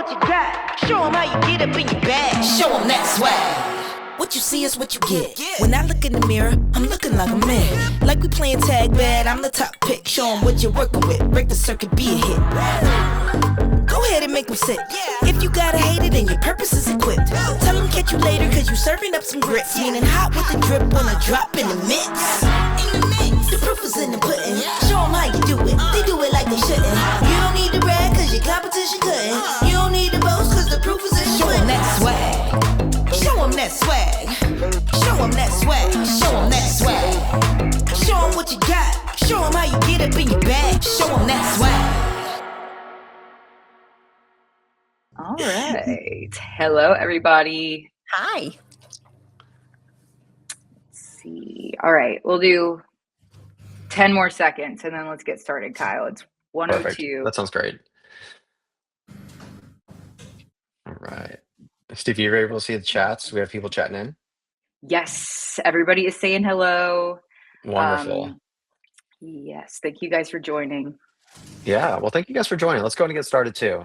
what you got. Show them how you get up in your bag. Show them that swag. What you see is what you get. When I look in the mirror, I'm looking like a man. Like we playing tag bad, I'm the top pick. Show them what you're working with. Break the circuit, be a hit. Go ahead and make them sit. If you gotta hate it, then your purpose is equipped. Tell them catch you later, cause you serving up some grits. Meaning hot with the drip when I drop in the mix. The proof is in the pudding. Show them how you do it. They do it like they shouldn't. You don't need to brag, cause your competition couldn't. You don't need to boast, cause the proof is in the pudding. Show them that swag. Show them that swag. Show them that swag. Show them that swag. Show them what you got. Show them how you get up in your bag. Show them that swag. All right. Hello, everybody. Hi. Let's see. All right. We'll do 10 more seconds and then let's get started, Kyle. It's 1:02. Perfect. That sounds great. All right. Steve, you're able to see the chats? We have people chatting in. Yes. Everybody is saying hello. Wonderful. Yes. Thank you guys for joining. Yeah. Well, thank you guys for joining. Let's go ahead and get started too.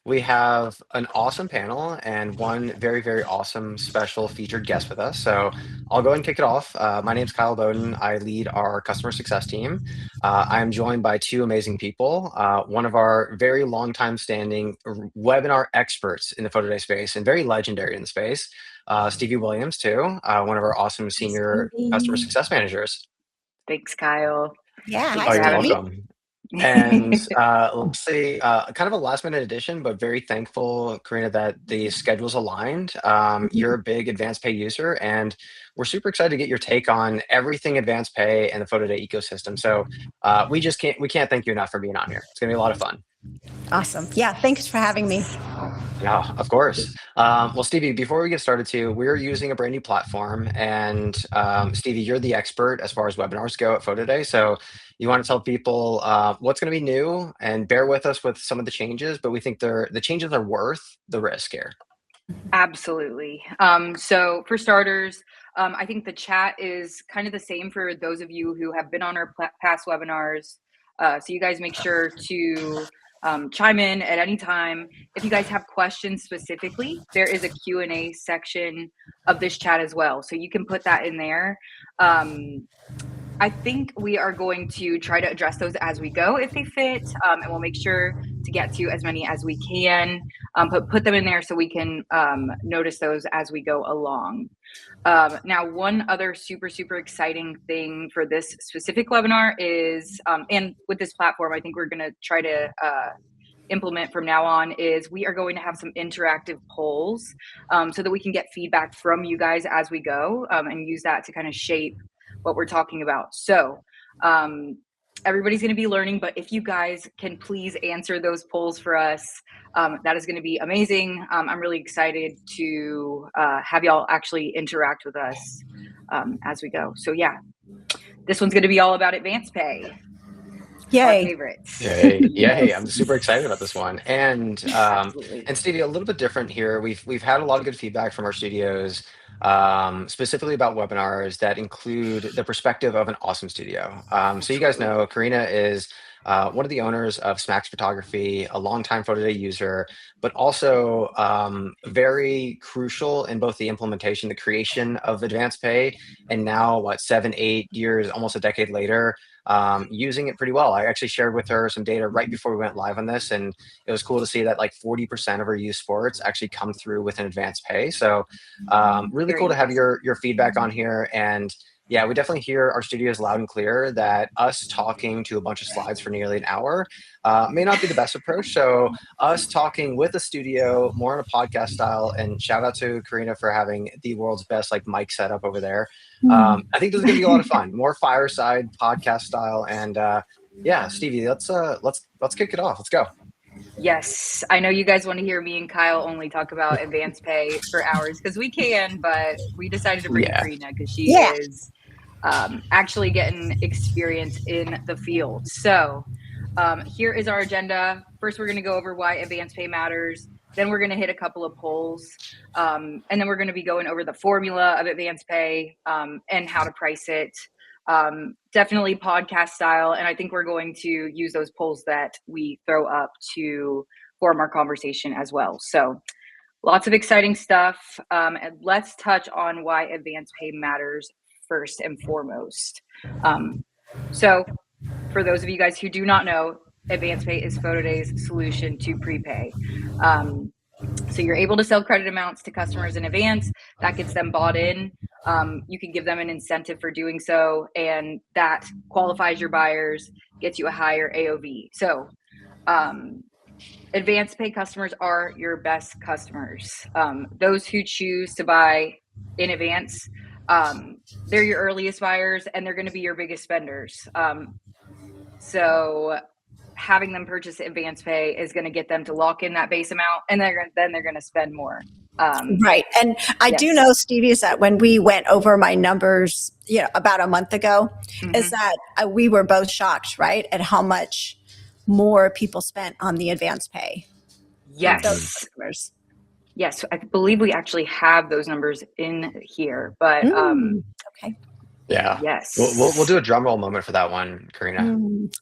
We have an awesome panel and one very, very awesome special featured guest with us. So I'll go ahead and kick it off. My name is Kyle Bodin. I lead our customer success team. I am joined by two amazing people. One of our very long time standing webinar experts in the PhotoDay space and very legendary in the space, Stevie Williams too, one of our awesome senior customer success managers. Thanks, Kyle. Yeah. Oh, Hi, you're Stevie. welcome. And let's say kind of a last minute addition, but very thankful, Karina, that the schedule's aligned. You're a big AdvancePay user, and we're super excited to get your take on everything AdvancePay and the PhotoDay ecosystem. So we can't thank you enough for being on here. It's gonna be a lot of fun. Awesome. Yeah. Thanks for having me. Yeah, of course. Well, Stevie, before we get started too, we're using a brand new platform, and Stevie, you're the expert as far as webinars go at PhotoDay. So you want to tell people what's going to be new, and bear with us with some of the changes, but we think the changes are worth the risk here. Absolutely. So for starters, I think the chat is kind of the same for those of you who have been on our past webinars. So you guys make sure to chime in at any time. If you guys have questions specifically, there is a Q&A section of this chat as well. So you can put that in there. I think we are going to try to address those as we go if they fit, and we'll make sure to get to as many as we can, but put them in there so we can notice those as we go along. Now, one other super exciting thing for this specific webinar is, and with this platform, I think we're going to try to implement from now on, is we are going to have some interactive polls so that we can get feedback from you guys as we go, and use that to kind of shape what we're talking about. So everybody's going to be learning, but if you guys can please answer those polls for us, that is going to be amazing. I'm really excited to have y'all actually interact with us as we go. So yeah, this one's going to be all about AdvancePay. Yay. Our favorites. Yay. I'm super excited about this one. And Stevie, a little bit different here. We've had a lot of good feedback from our studios, specifically about webinars that include the perspective of an awesome studio. So you guys know Karina is one of the owners of Smacks Photography, a longtime PhotoDay user, but also very crucial in both the implementation, the creation of AdvancePay, and now 7, 8 years, almost a decade later, using it pretty well. I actually shared with her some data right before we went live on this, and it was cool to see that 40% of her used sports actually come through with an AdvancePay. So really cool to have your feedback on here. And yeah, we definitely hear our studios loud and clear that us talking to a bunch of slides for nearly an hour may not be the best approach. So us talking with a studio more in a podcast style, and shout out to Karina for having the world's best mic setup over there. I think this is gonna be a lot of fun, more fireside podcast style. And yeah, Stevie, let's kick it off. Let's go. Yes, I know you guys want to hear me and Kyle only talk about AdvancePay for hours because we can, but we decided to bring Karina because she is actually getting experience in the field. So here is our agenda. First, we're going to go over why AdvancePay matters. Then we're going to hit a couple of polls. And then we're going to be going over the formula of AdvancePay and how to price it. Definitely podcast style. And I think we're going to use those polls that we throw up to form our conversation as well. So lots of exciting stuff. And let's touch on why advance pay matters first and foremost. So for those of you guys who do not know, AdvancePay is PhotoDay's solution to prepay. So you're able to sell credit amounts to customers in advance. That gets them bought in. You can give them an incentive for doing so, and that qualifies your buyers, gets you a higher AOV. So AdvancePay customers are your best customers. Those who choose to buy in advance, they're your earliest buyers, and they're going to be your biggest spenders. So having them purchase AdvancePay is going to get them to lock in that base amount, and then they're going to spend more. Right. And I do know, Stevie, is that when we went over my numbers, about a month ago, is that we were both shocked, right, at how much more people spent on the AdvancePay. Yes. Yes. I believe we actually have those numbers in here, but okay. Yeah. Yes. We'll do a drum roll moment for that one, Karina.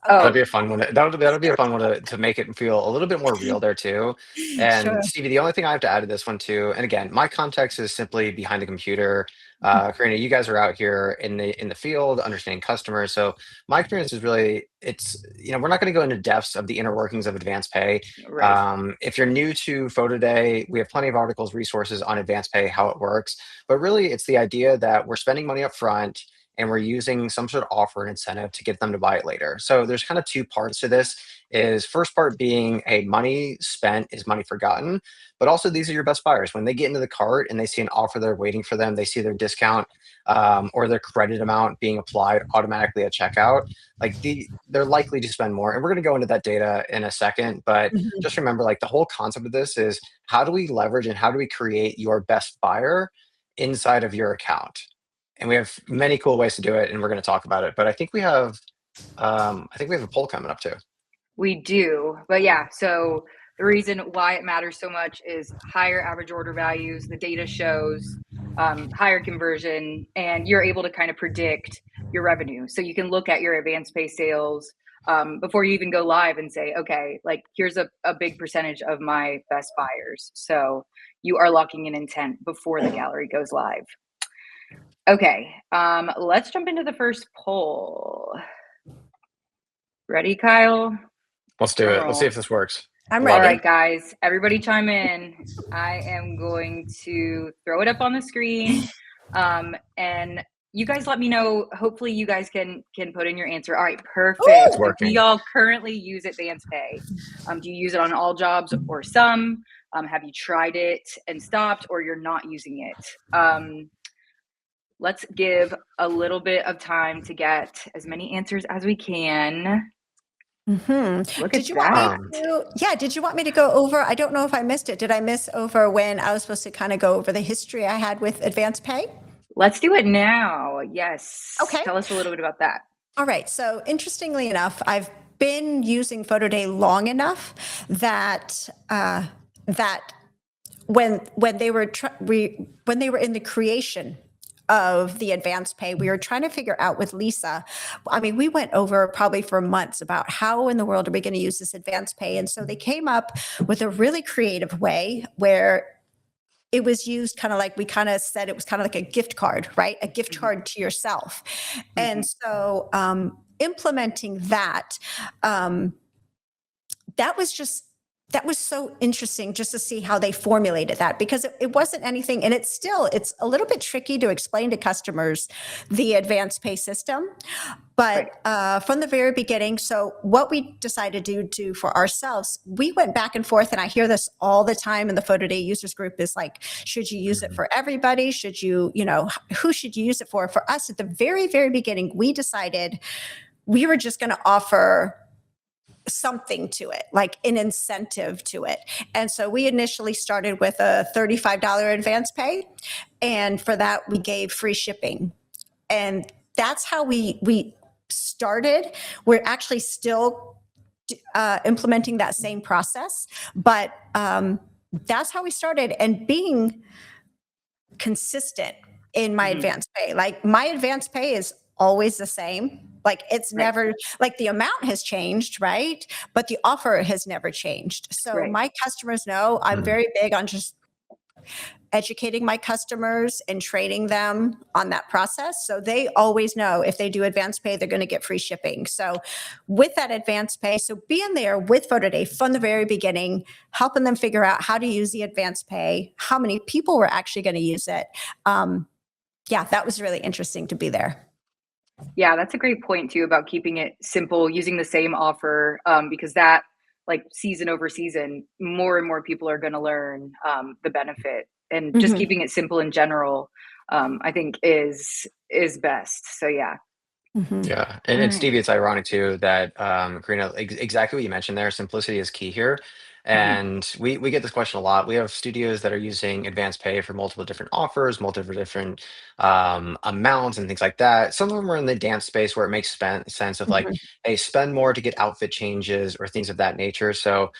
That'll be a fun one. That'll be a fun one to make it feel a little bit more real there too. And Sure. Stevie, the only thing I have to add to this one too, and again, my context is simply behind the computer. Karina, you guys are out here in the field, understanding customers. So my experience is really, we're not going to go into depths of the inner workings of AdvancePay. Right. If you're new to PhotoDay, we have plenty of articles, resources on AdvancePay, how it works. But really, it's the idea that we're spending money up front, and we're using some sort of offer and incentive to get them to buy it later. So there's kind of two parts to this. Is first part being, hey, money spent is money forgotten, but also these are your best buyers. When they get into the cart and they see an offer that are waiting for them, they see their discount or their credit amount being applied automatically at checkout, they're likely to spend more. And we're going to go into that data in a second, but just remember, the whole concept of this is how do we leverage and how do we create your best buyer inside of your account? And we have many cool ways to do it, and we're going to talk about it. But I think we have a poll coming up too. We do, but yeah. So the reason why it matters so much is higher average order values. The data shows higher conversion, and you're able to kind of predict your revenue. So you can look at your AdvancePay sales before you even go live and say, okay, here's a big percentage of my best buyers. So you are locking in intent before the gallery goes live. Okay, let's jump into the first poll. Ready, Kyle? Let's do it. Let's see if this works. I'm ready. All right, guys, everybody chime in. I am going to throw it up on the screen. And you guys let me know. Hopefully you guys can put in your answer. All right, perfect. It's working. Do y'all currently use AdvancePay? Do you use it on all jobs or some? Have you tried it and stopped, or you're not using it? Let's give a little bit of time to get as many answers as we can. Look Did at you that. want me to, did you want me to go over, I don't know if I missed it. Did I miss over when I was supposed to kind of go over the history I had with AdvancePay? Let's do it now. Yes. Okay. Tell us a little bit about that. All right. So interestingly enough, I've been using PhotoDay long enough that when they were in the creation of the AdvancePay, we were trying to figure out with Lisa. I mean, we went over probably for months about how in the world are we going to use this AdvancePay, and so they came up with a really creative way where it was used kind of like we kind of said it was kind of like a gift card, right? A gift card to yourself, and so implementing that, that was so interesting just to see how they formulated that, because it wasn't anything, and it's a little bit tricky to explain to customers the AdvancePay system. But from the very beginning, so what we decided to do for ourselves, we went back and forth, and I hear this all the time in the PhotoDay users group is should you use it for everybody? Should you, who should you use it for? For us at the very, very beginning, we decided we were just going to offer something to it, like an incentive to it. And so we initially started with a $35 AdvancePay. And for that, we gave free shipping. And that's how we started. We're actually still implementing that same process, but that's how we started. And being consistent in my AdvancePay, my AdvancePay is always the same, Like it's never, like the amount has changed, right? But the offer has never changed. So my customers know I'm very big on just educating my customers and training them on that process. So they always know if they do advance pay, they're going to get free shipping. So with that advance pay, so being there with PhotoDay from the very beginning, helping them figure out how to use the advance pay, how many people were actually going to use it. Yeah, that was really interesting to be there. Yeah, that's a great point too about keeping it simple, using the same offer, because that, like season over season, more and more people are going to learn the benefit, and just keeping it simple in general, I think is best. So yeah. Yeah, and Stevie, it's ironic too that Karina, exactly what you mentioned there. Simplicity is key here, and we get this question a lot. We have studios that are using advanced pay for multiple different offers, multiple different amounts, and things like that. Some of them are in the dance space where it makes sense of like, hey, spend more to get outfit changes or things of that nature. So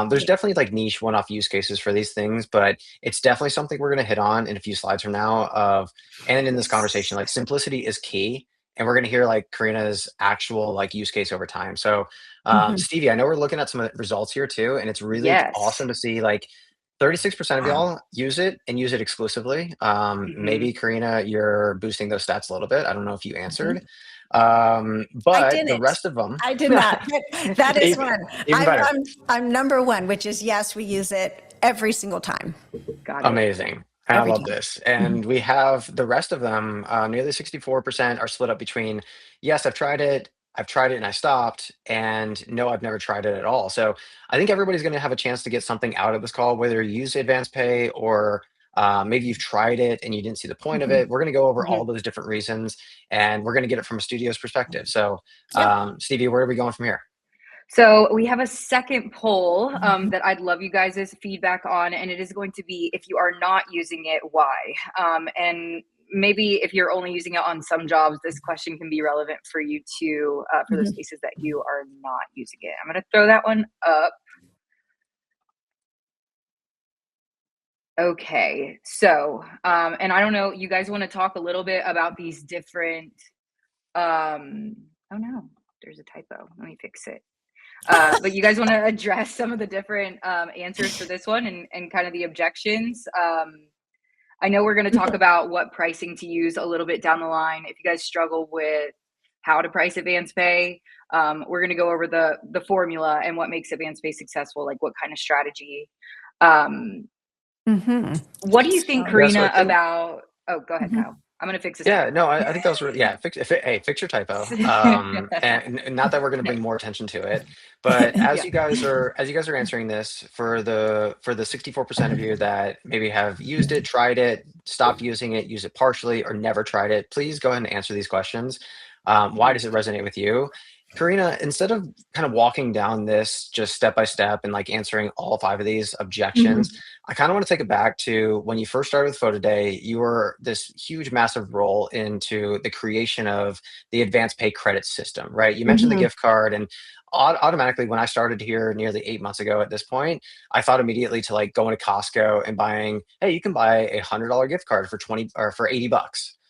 there's definitely like niche one-off use cases for these things, but it's definitely something we're going to hit on in a few slides from now. And in this conversation, like simplicity is key, and we're going to hear like Karina's actual like use case over time. So Stevie, I know we're looking at some of the results here too, and it's really awesome to see like 36% of y'all use it and use it exclusively. Maybe Karina, you're boosting those stats a little bit. I don't know if you answered. But the rest of them, I did not. That is even, one. Even better. I'm number one, which is yes, we use it every single time. Got it. Amazing. And I love this. And we have the rest of them, nearly 64% are split up between, yes, I've tried it and I stopped, and no, I've never tried it at all. So I think everybody's going to have a chance to get something out of this call, whether you use advanced pay or maybe you've tried it and you didn't see the point of it. We're going to go over all those different reasons, and we're going to get it from a studio's perspective. So Stevie, where are we going from here? So we have a second poll that I'd love you guys' feedback on, and it is going to be, if you are not using it, why? And maybe if you're only using it on some jobs, this question can be relevant for you too, for those cases that you are not using it. I'm going to throw that one up. Okay, so, and I don't know, you guys want to talk a little bit about these different, oh no, there's a typo. Let me fix it. But you guys want to address some of the different answers for this one and kind of the objections. I know we're going to talk about what pricing to use a little bit down the line. If you guys struggle with how to price advance pay, we're going to go over the formula and what makes advance pay successful, like what kind of strategy. What do you think, Karina, about? Oh, go ahead, Kyle. I'm gonna fix this. Yeah, no, I think that was really, fix your typo. And not that we're gonna bring more attention to it, but as you guys are answering this, for the 64% of you that maybe have used it, tried it, stopped using it, use it partially, or never tried it, please go ahead and answer these questions. Why does it resonate with you? Karina, instead of kind of walking down this just step by step and like answering all 5 of these objections, I kind of want to take it back to when you first started with PhotoDay. You were this huge, massive role into the creation of the advanced pay credit system, right? You mentioned the gift card, and automatically when I started here nearly 8 months ago at this point, I thought immediately to like going to Costco and buying, hey, you can buy a $100 gift card for 20 or for $80.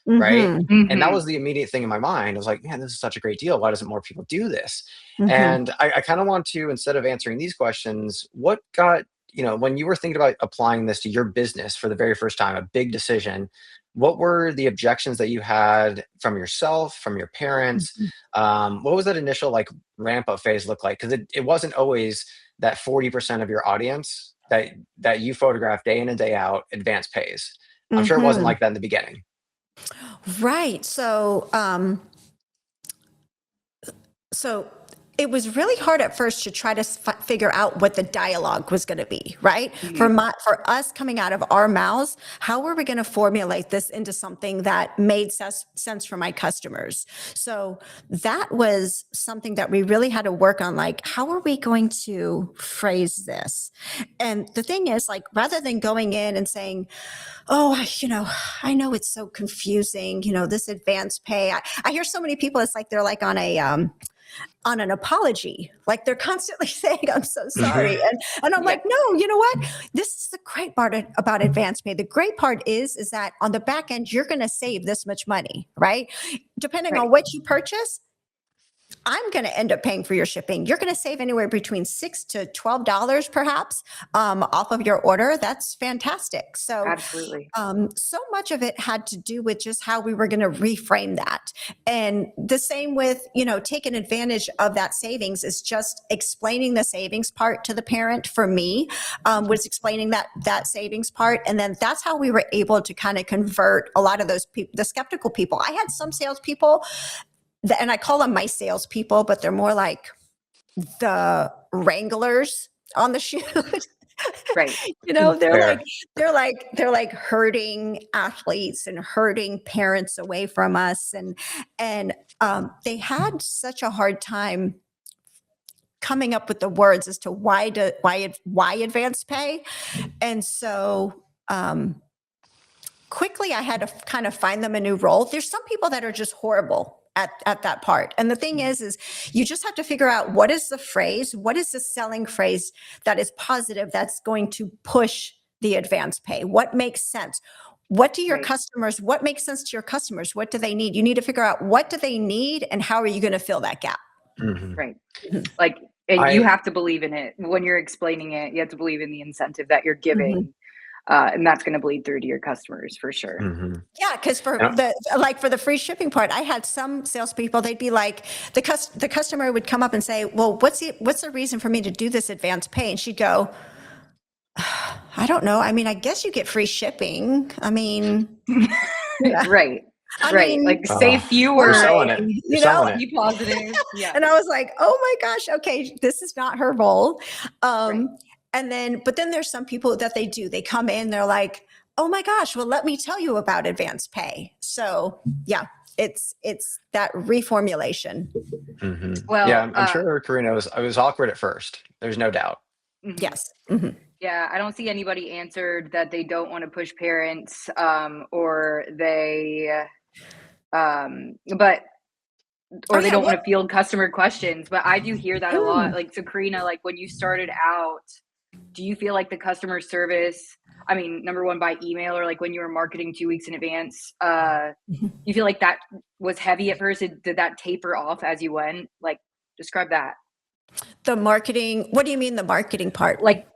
Right. And that was the immediate thing in my mind. I was like, man, this is such a great deal. Why doesn't more people do this? And I kind of want to, instead of answering these questions, what got, when you were thinking about applying this to your business for the very first time, a big decision, what were the objections that you had from yourself, from your parents? What was that initial like ramp up phase look like? Because it wasn't always that 40% of your audience that you photograph day in and day out advance pays. I'm sure it wasn't like that in the beginning. Right. So it was really hard at first to try to figure out what the dialogue was going to be, right? For us coming out of our mouths, how were we going to formulate this into something that made sense for my customers? So that was something that we really had to work on, like, how are we going to phrase this? And the thing is, like, rather than going in and saying, oh, I know it's so confusing, this advanced pay. I hear so many people, it's like they're like on an apology, like they're constantly saying, I'm so sorry. And I'm like, no, you know what? This is the great part about advanced pay. The great part is that on the back end, you're going to save this much money, right? Depending on what you purchase, I'm going to end up paying for your shipping. You're going to save anywhere between $6 to $12 perhaps off of your order. That's fantastic. So Absolutely. so much of it had to do with just how we were going to reframe that. And the same with, taking advantage of that savings is just explaining the savings part to the parent. For me, was explaining that savings part. And then that's how we were able to kind of convert a lot of those people, the skeptical people. I had some salespeople and I call them my salespeople, but they're more like the wranglers on the shoot. Right. They're like herding athletes and herding parents away from us. And they had such a hard time coming up with the words as to why AdvancePay. And so, quickly I had to kind of find them a new role. There's some people that are just horrible at that part. And the thing is you just have to figure out what is the selling phrase that is positive, that's going to push the AdvancePay. What makes sense? What do your customers, what makes sense to your customers? What do they need? You need to figure out what do they need and how are you going to fill that gap? Mm-hmm. Right. Like, and you have to believe in it when you're explaining it. You have to believe in the incentive that you're giving. Mm-hmm. And that's going to bleed through to your customers for sure. Mm-hmm. Yeah, because for the free shipping part, I had some salespeople. They'd be like, the customer would come up and say, "Well, what's the reason for me to do this AdvancePay?" And she'd go, "I don't know. I mean, I guess you get free shipping. I mean, Right." I right. mean, Like say fewer. You're selling it. You're selling it. Be positive. Yeah. And I was like, "Oh my gosh, okay, this is not her role." But then there's some people that they come in, they're like, "Oh my gosh, well, let me tell you about AdvancePay." So yeah, it's that reformulation. Mm-hmm. Well, yeah, I'm sure Karina was awkward at first. There's no doubt. Mm-hmm. Yes. Mm-hmm. Yeah, I don't see anybody answered that they don't want to push parents, or they, they don't want to field customer questions. But I do hear that a lot. Like, so Karina, like when you started out, do you feel like the customer service, I mean, number one, by email, or like when you were marketing 2 weeks in advance, you feel like that was heavy at first? Did that taper off as you went? Like, describe that. The marketing, what do you mean the marketing part? Like,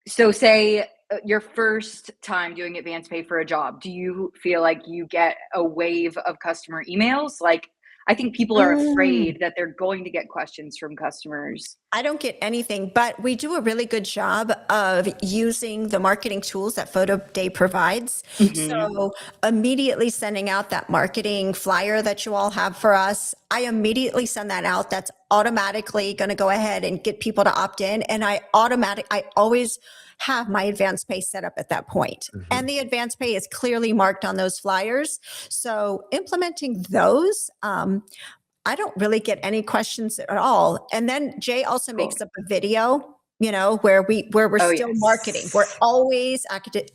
so say your first time doing AdvancePay for a job, do you feel like you get a wave of customer emails? Like, I think people are afraid that they're going to get questions from customers. I don't get anything, but we do a really good job of using the marketing tools that PhotoDay provides. Mm-hmm. So immediately sending out that marketing flyer that you all have for us, I immediately send that out. That's automatically going to go ahead and get people to opt in. And I always have my AdvancePay set up at that point. Mm-hmm. And the AdvancePay is clearly marked on those flyers. So implementing those, I don't really get any questions at all. And then Jay also makes up a video, where we're still marketing. We're always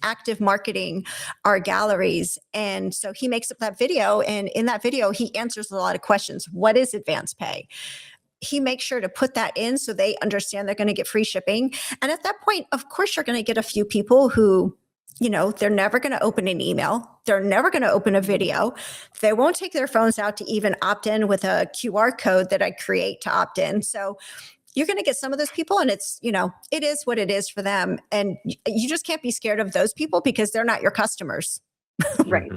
active marketing our galleries. And so he makes up that video. And in that video, he answers a lot of questions. What is AdvancePay? He makes sure to put that in so they understand they're going to get free shipping. And at that point, of course, you're going to get a few people who, they're never going to open an email. They're never going to open a video. They won't take their phones out to even opt in with a QR code that I create to opt in. So you're going to get some of those people, and it's, it is what it is for them. And you just can't be scared of those people because they're not your customers. Right.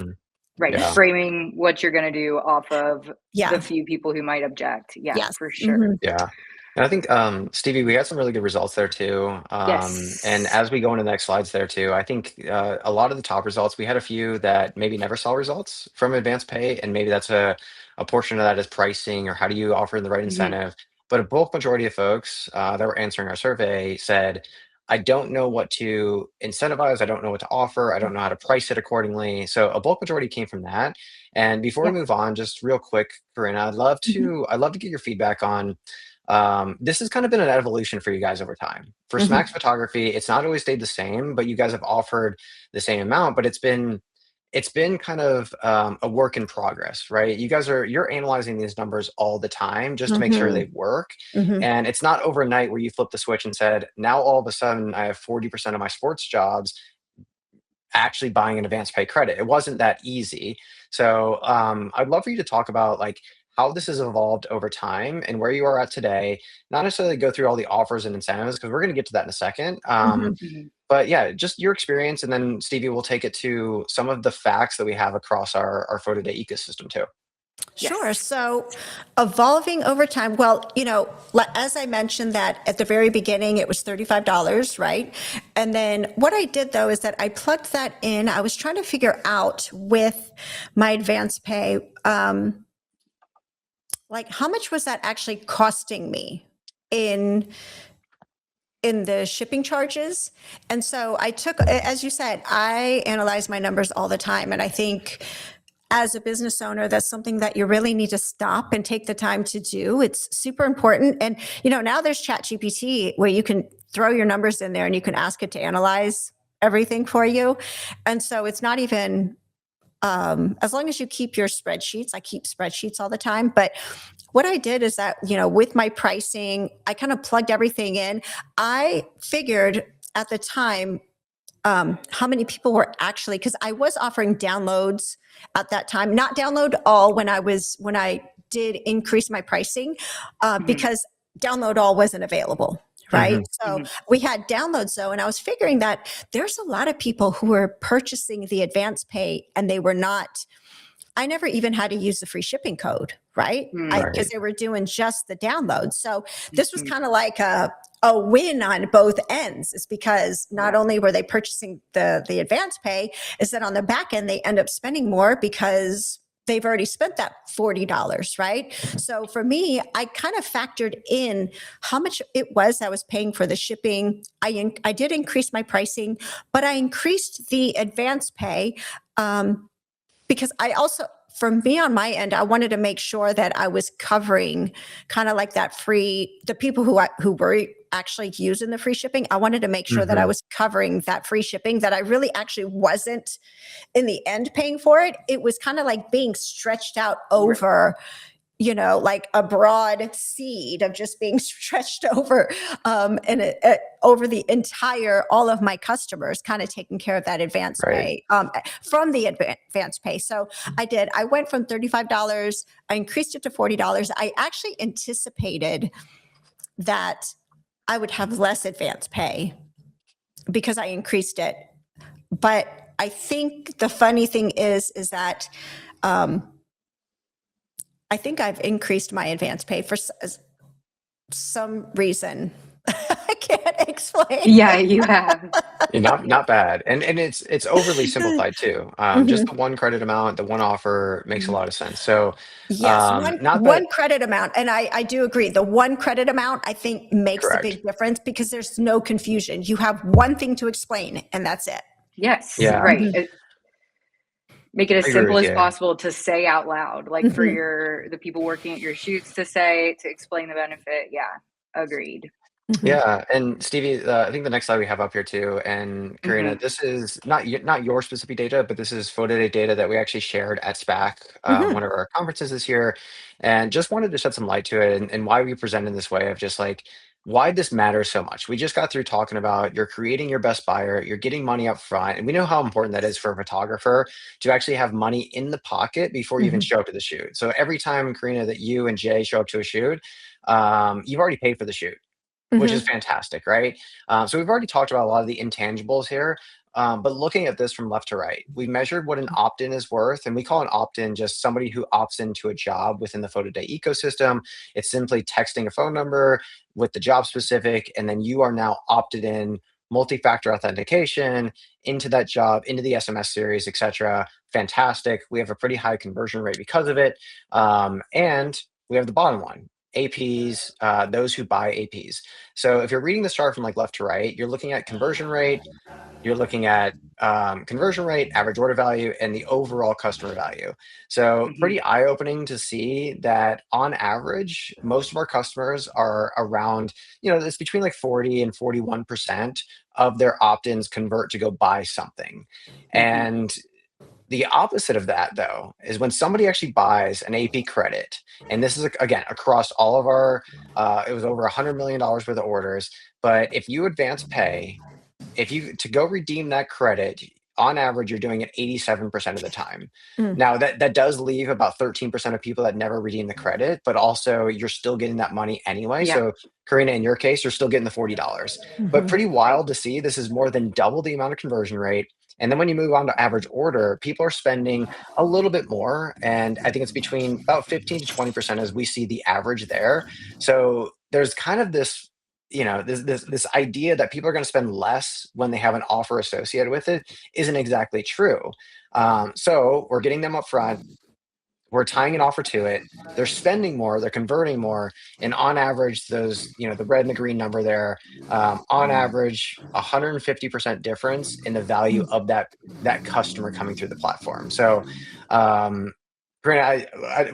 Right. Yeah. Framing what you're going to do off of the few people who might object. Yeah, yes. For sure. Mm-hmm. Yeah. And I think, Stevie, we had some really good results there too. Yes. And as we go into the next slides there too, I think a lot of the top results, we had a few that maybe never saw results from AdvancePay. And maybe that's a portion of that is pricing, or how do you offer the right incentive? Mm-hmm. But a bulk majority of folks that were answering our survey said, I don't know what to incentivize. I don't know what to offer. I don't know how to price it accordingly. So a bulk majority came from that. And before we move on, just real quick, Karina, I'd love to get your feedback on, this has kind of been an evolution for you guys over time. For Smacks Photography, it's not always stayed the same, but you guys have offered the same amount, but it's been kind of a work in progress, right? You guys you're analyzing these numbers all the time just to make sure they work. And it's not overnight where you flip the switch and said, now all of a sudden I have 40% of my sports jobs actually buying an AdvancePay credit. It wasn't that easy. So I'd love for you to talk about like how this has evolved over time and where you are at today. Not necessarily go through all the offers and incentives because we're going to get to that in a second. Mhm. But yeah, just your experience, and then Stevie will take it to some of the facts that we have across our PhotoDay ecosystem too. Sure. Yes. So evolving over time, well, as I mentioned that at the very beginning, it was $35, right? And then what I did though is that I plugged that in. I was trying to figure out with my AdvancePay, like how much was that actually costing me in the shipping charges. And so I took, as you said, I analyze my numbers all the time. And I think as a business owner, that's something that you really need to stop and take the time to do. It's super important. And, now there's ChatGPT where you can throw your numbers in there and you can ask it to analyze everything for you. And so it's not even, as long as you keep your spreadsheets. I keep spreadsheets all the time. But what I did is that, with my pricing, I kind of plugged everything in. I figured at the time how many people were actually, because I was offering downloads at that time, not download all when I did increase my pricing, because download all wasn't available. Right. Mhm. So we had downloads though. And I was figuring that there's a lot of people who were purchasing the AdvancePay and they were not, I never even had to use the free shipping code, right? Right. Because they were doing just the download. So this was kind of like a win on both ends. Is because not only were they purchasing the AdvancePay, is that on the back end they end up spending more because they've already spent that $40, right? So for me, I kind of factored in how much it was I was paying for the shipping. I did increase my pricing, but I increased the AdvancePay. Because I also, for me on my end, I wanted to make sure that I was covering kind of like that the people who were actually using the free shipping. I wanted to make sure that I was covering that free shipping, that I really actually wasn't in the end paying for it. It was kind of like being stretched out over, like a broad seed of just being stretched over, and over the entire, all of my customers, kind of taking care of that advance Right. pay, from the advance pay. So I went from $35, I increased it to $40. I actually anticipated that I would have less advance pay because I increased it. But I think the funny thing is that, I think I've increased my advance pay for some reason. I can't explain. Yeah, you have. Yeah, not bad, and it's overly simplified too. Just the one credit amount, the one offer makes a lot of sense. So, Yes, not that one credit amount, and I do agree. The one credit amount I think makes the correct. big difference because there's no confusion. You have one thing to explain, and that's it. Yes, Yeah, right. Make it I as agree simple with as you. possible to say out loud, like for the people working at your shoots to explain the benefit. Yeah, agreed. Yeah, and Stevie, I think the next slide we have up here too, and Karina, Hmm. this is not your specific data, but this is PhotoDay data that we actually shared at SPAC, one of our conferences this year, and just wanted to shed some light to it and why we present in this way of just like why this matters so much. We just got through talking about you're creating your best buyer, you're getting money up front, and we know how important that is for a photographer to actually have money in the pocket before you even show up to the shoot. So every time, Karina, that you and Jay show up to a shoot, you've already paid for the shoot, which is fantastic, right? So we've already talked about a lot of the intangibles here, but looking at this from left to right, we measured what an opt-in is worth, and we call an opt-in just somebody who opts into a job within the PhotoDay ecosystem. It's simply texting a phone number with the job specific, and then you are now opted in, multi-factor authentication into that job, into the SMS series, etc. Fantastic. We have a pretty high conversion rate because of it, and we have the bottom one. APs, those who buy APs. So if you're reading this chart from like left to right, you're looking at conversion rate, you're looking at conversion rate, average order value, and the overall customer value. So Hmm. pretty eye-opening to see that on average, most of our customers are around, it's between like 40 and 41% of their opt-ins convert to go buy something. Hmm. And the opposite of that, though, is when somebody actually buys an AP credit, and this is again across all of our, it was over $100 million worth of orders. But if you advance pay, if you to go redeem that credit, on average, you're doing it 87% of the time. Mm. Now that does leave about 13% of people that never redeem the credit, but also you're still getting that money anyway. Yeah. So Karina, in your case, you're still getting the $40. But Mhm. pretty wild to see, this is more than double the amount of conversion rate. And then when you move on to average order, people are spending a little bit more. And I think it's between about 15 to 20% as we see the average there. So there's kind of this, this idea that people are going to spend less when they have an offer associated with it isn't exactly true. So we're getting them up front. We're tying an offer to it. They're spending more, they're converting more, and on average, those, the red and the green number there, on average, 150% difference in the value of that customer coming through the platform. So, Karina,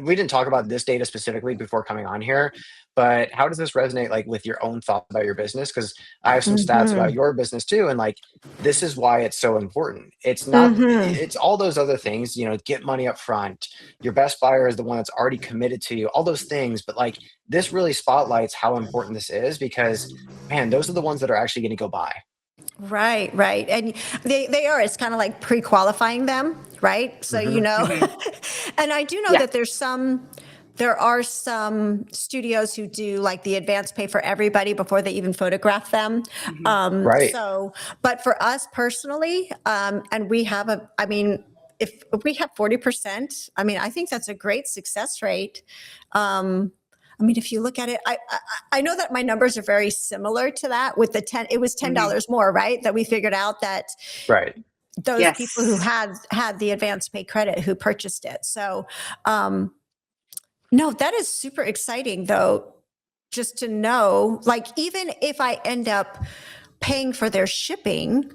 we didn't talk about this data specifically before coming on here, but how does this resonate like with your own thoughts about your business? Because I have some stats about Mhm. your business too, and like this is why it's so important. It's not, Mhm. it's all those other things, get money up front. Your best buyer is the one that's already committed to you, all those things. But like this really spotlights how important this is because, man, those are the ones that are actually going to go buy. Right, right. And they are, it's kind of like pre-qualifying them, right? So, Hmm. and I do know Yeah. that there are some studios who do like the advance pay for everybody before they even photograph them. Right. But for us personally, and we have if we have 40%, I think that's a great success rate. If you look at it, I know that my numbers are very similar to that with the 10, it was $10 more, right? That we figured out that Right. those people who Yes. had the advance pay credit who purchased it. So, no, that is super exciting though, just to know, like, even if I end up paying for their shipping,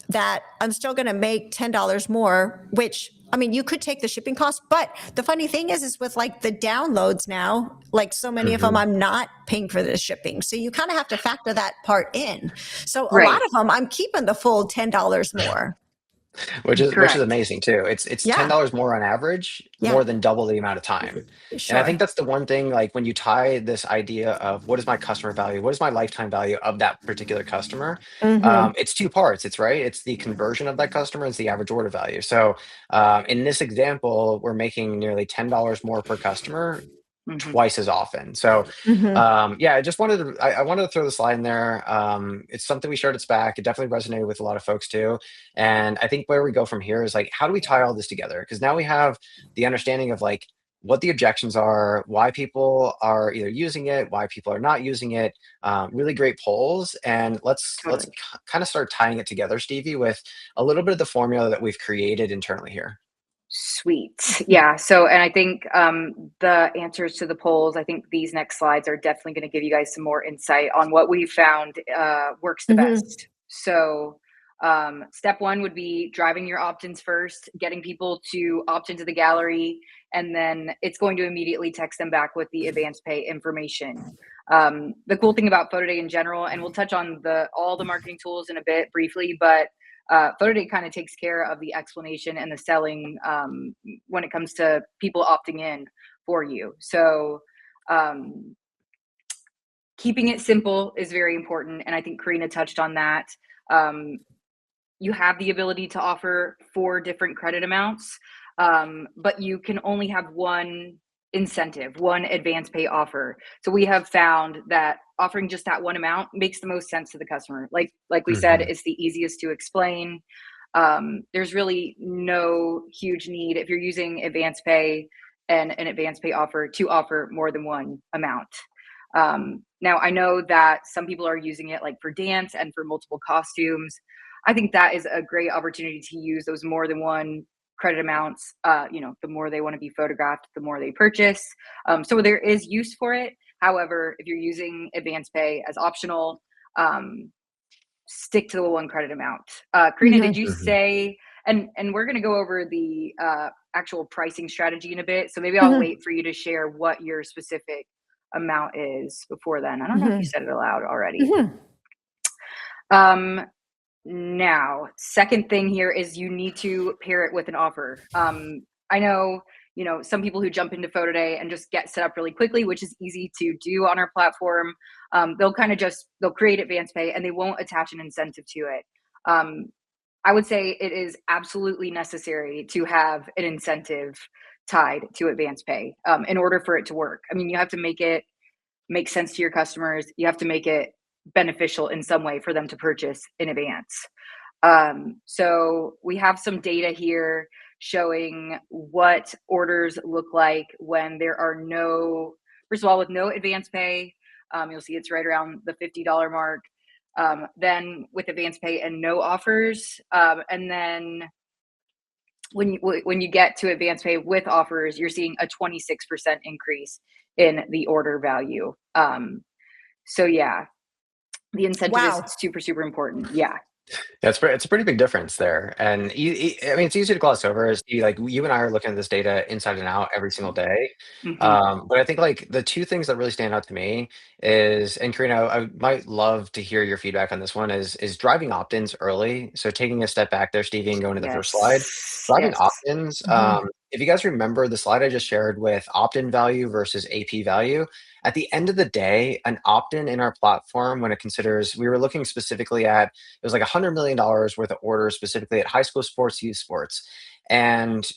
that I'm still going to make $10 more, which you could take the shipping cost, but the funny thing is with like the downloads now, like so many of them, Hmm. I'm not paying for the shipping. So you kind of have to factor that part in. So a lot Right. of them, I'm keeping the full $10 more. Which is Correct. amazing too. It's Yeah. $10 more on average, Yeah. more than double the amount of time. And I Sure. think that's the one thing, like when you tie this idea of what is my customer value, what is my lifetime value of that particular customer, Mm-hmm. it's two parts. It's right. It's the conversion of that customer, it's the average order value. So in this example, we're making nearly $10 more per customer Hmm. twice as often. So, Mm-hmm. yeah, I wanted to throw the slide in there. It's something we shared at SPAC. It definitely resonated with a lot of folks too. And I think where we go from here is like, how do we tie all this together? Because now we have the understanding of like what the objections are, why people are either using it, why people are not using it. Really great polls, and let's Totally. kind of start tying it together, Stevie, with a little bit of the formula that we've created internally here. Sweet. Yeah. So, and I think the answers to the polls, I think these next slides are definitely going to give you guys some more insight on what we found works the Mm-hmm. best. So, step one would be driving your opt ins first, getting people to opt into the gallery, and then it's going to immediately text them back with the advance pay information. The cool thing about PhotoDay in general, and we'll touch on all the marketing tools in a bit briefly, but PhotoDay kind of takes care of the explanation and the selling when it comes to people opting in for you. So um, keeping it simple is very important, and I think Karina touched on that. Um, you have the ability to offer 4 different credit amounts, but you can only have one incentive, one advance pay offer. So we have found that offering just that one amount makes the most sense to the customer. Like we said, Hmm. it's the easiest to explain. There's really no huge need if you're using advance pay and an advance pay offer to offer more than one amount. Now I know that some people are using it like for dance and for multiple costumes. I think that is a great opportunity to use those more than one credit amounts. The more they want to be photographed, the more they purchase. So there is use for it. However, if you're using advance pay as optional, stick to the one credit amount. Karina, did you Hmm. say? And we're going to go over the actual pricing strategy in a bit. So maybe I'll Mm-hmm. wait for you to share what your specific amount is before then. I don't know if you Mm-hmm. said it aloud already. Mm-hmm. Um, Now, second thing here is you need to pair it with an offer. I know, some people who jump into PhotoDay and just get set up really quickly, which is easy to do on our platform. They'll create advance pay and they won't attach an incentive to it. Um, I would say it is absolutely necessary to have an incentive tied to AdvancePay in order for it to work. I mean, you have to make it make sense to your customers. You have to make it beneficial in some way for them to purchase in advance. So we have some data here showing what orders look like when there are no, first of all, with no advance pay, you'll see it's right around the $50 mark. Then with advance pay and no offers, and then when you get to advance pay with offers, you're seeing a 26% increase in the order value. So yeah, the incentive is Wow. super, super important. Yeah. It's a pretty big difference there, and I mean, it's easy to gloss over. As like you and I are looking at this data inside and out every single day. Hmm. But I think like the two things that really stand out to me is, and Karina, I might love to hear your feedback on this one. Is driving opt-ins early. So taking a step back there, Stevie, and going to the first slide. Yes. Driving Yes. opt-ins. Mhm. If you guys remember the slide I just shared with opt-in value versus AP value, at the end of the day, an opt-in in our platform, when it considers, we were looking specifically at, it was like $100 million worth of orders specifically at high school sports, youth sports. And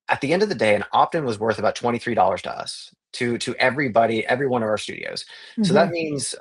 at the end of the day, an opt-in was worth about $23 to us, to everybody, every one of our studios. So that Mhm. means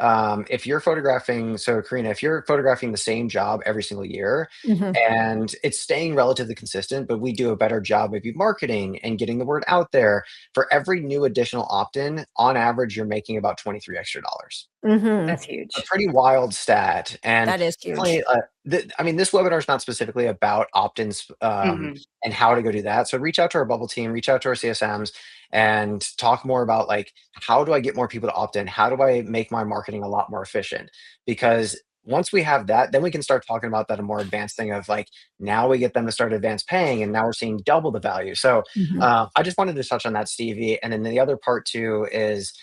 if you're photographing, so Karina, if you're photographing the same job every single year Mhm. and it's staying relatively consistent, but we do a better job maybe marketing and getting the word out there, for every new additional opt-in, on average, you're making about 23 extra dollars. Mhm. That's A huge. pretty wild stat, and That is huge. definitely, I mean, this webinar is not specifically about opt-ins, Hmm. and how to go do that. So reach out to our bubble team, reach out to our CSMs, and talk more about like, how do I get more people to opt in? How do I make my marketing a lot more efficient? Because once we have that, then we can start talking about that a more advanced thing of like, now we get them to start advance paying, and now we're seeing double the value. So Mhm. I just wanted to touch on that, Stevie. And then the other part too is,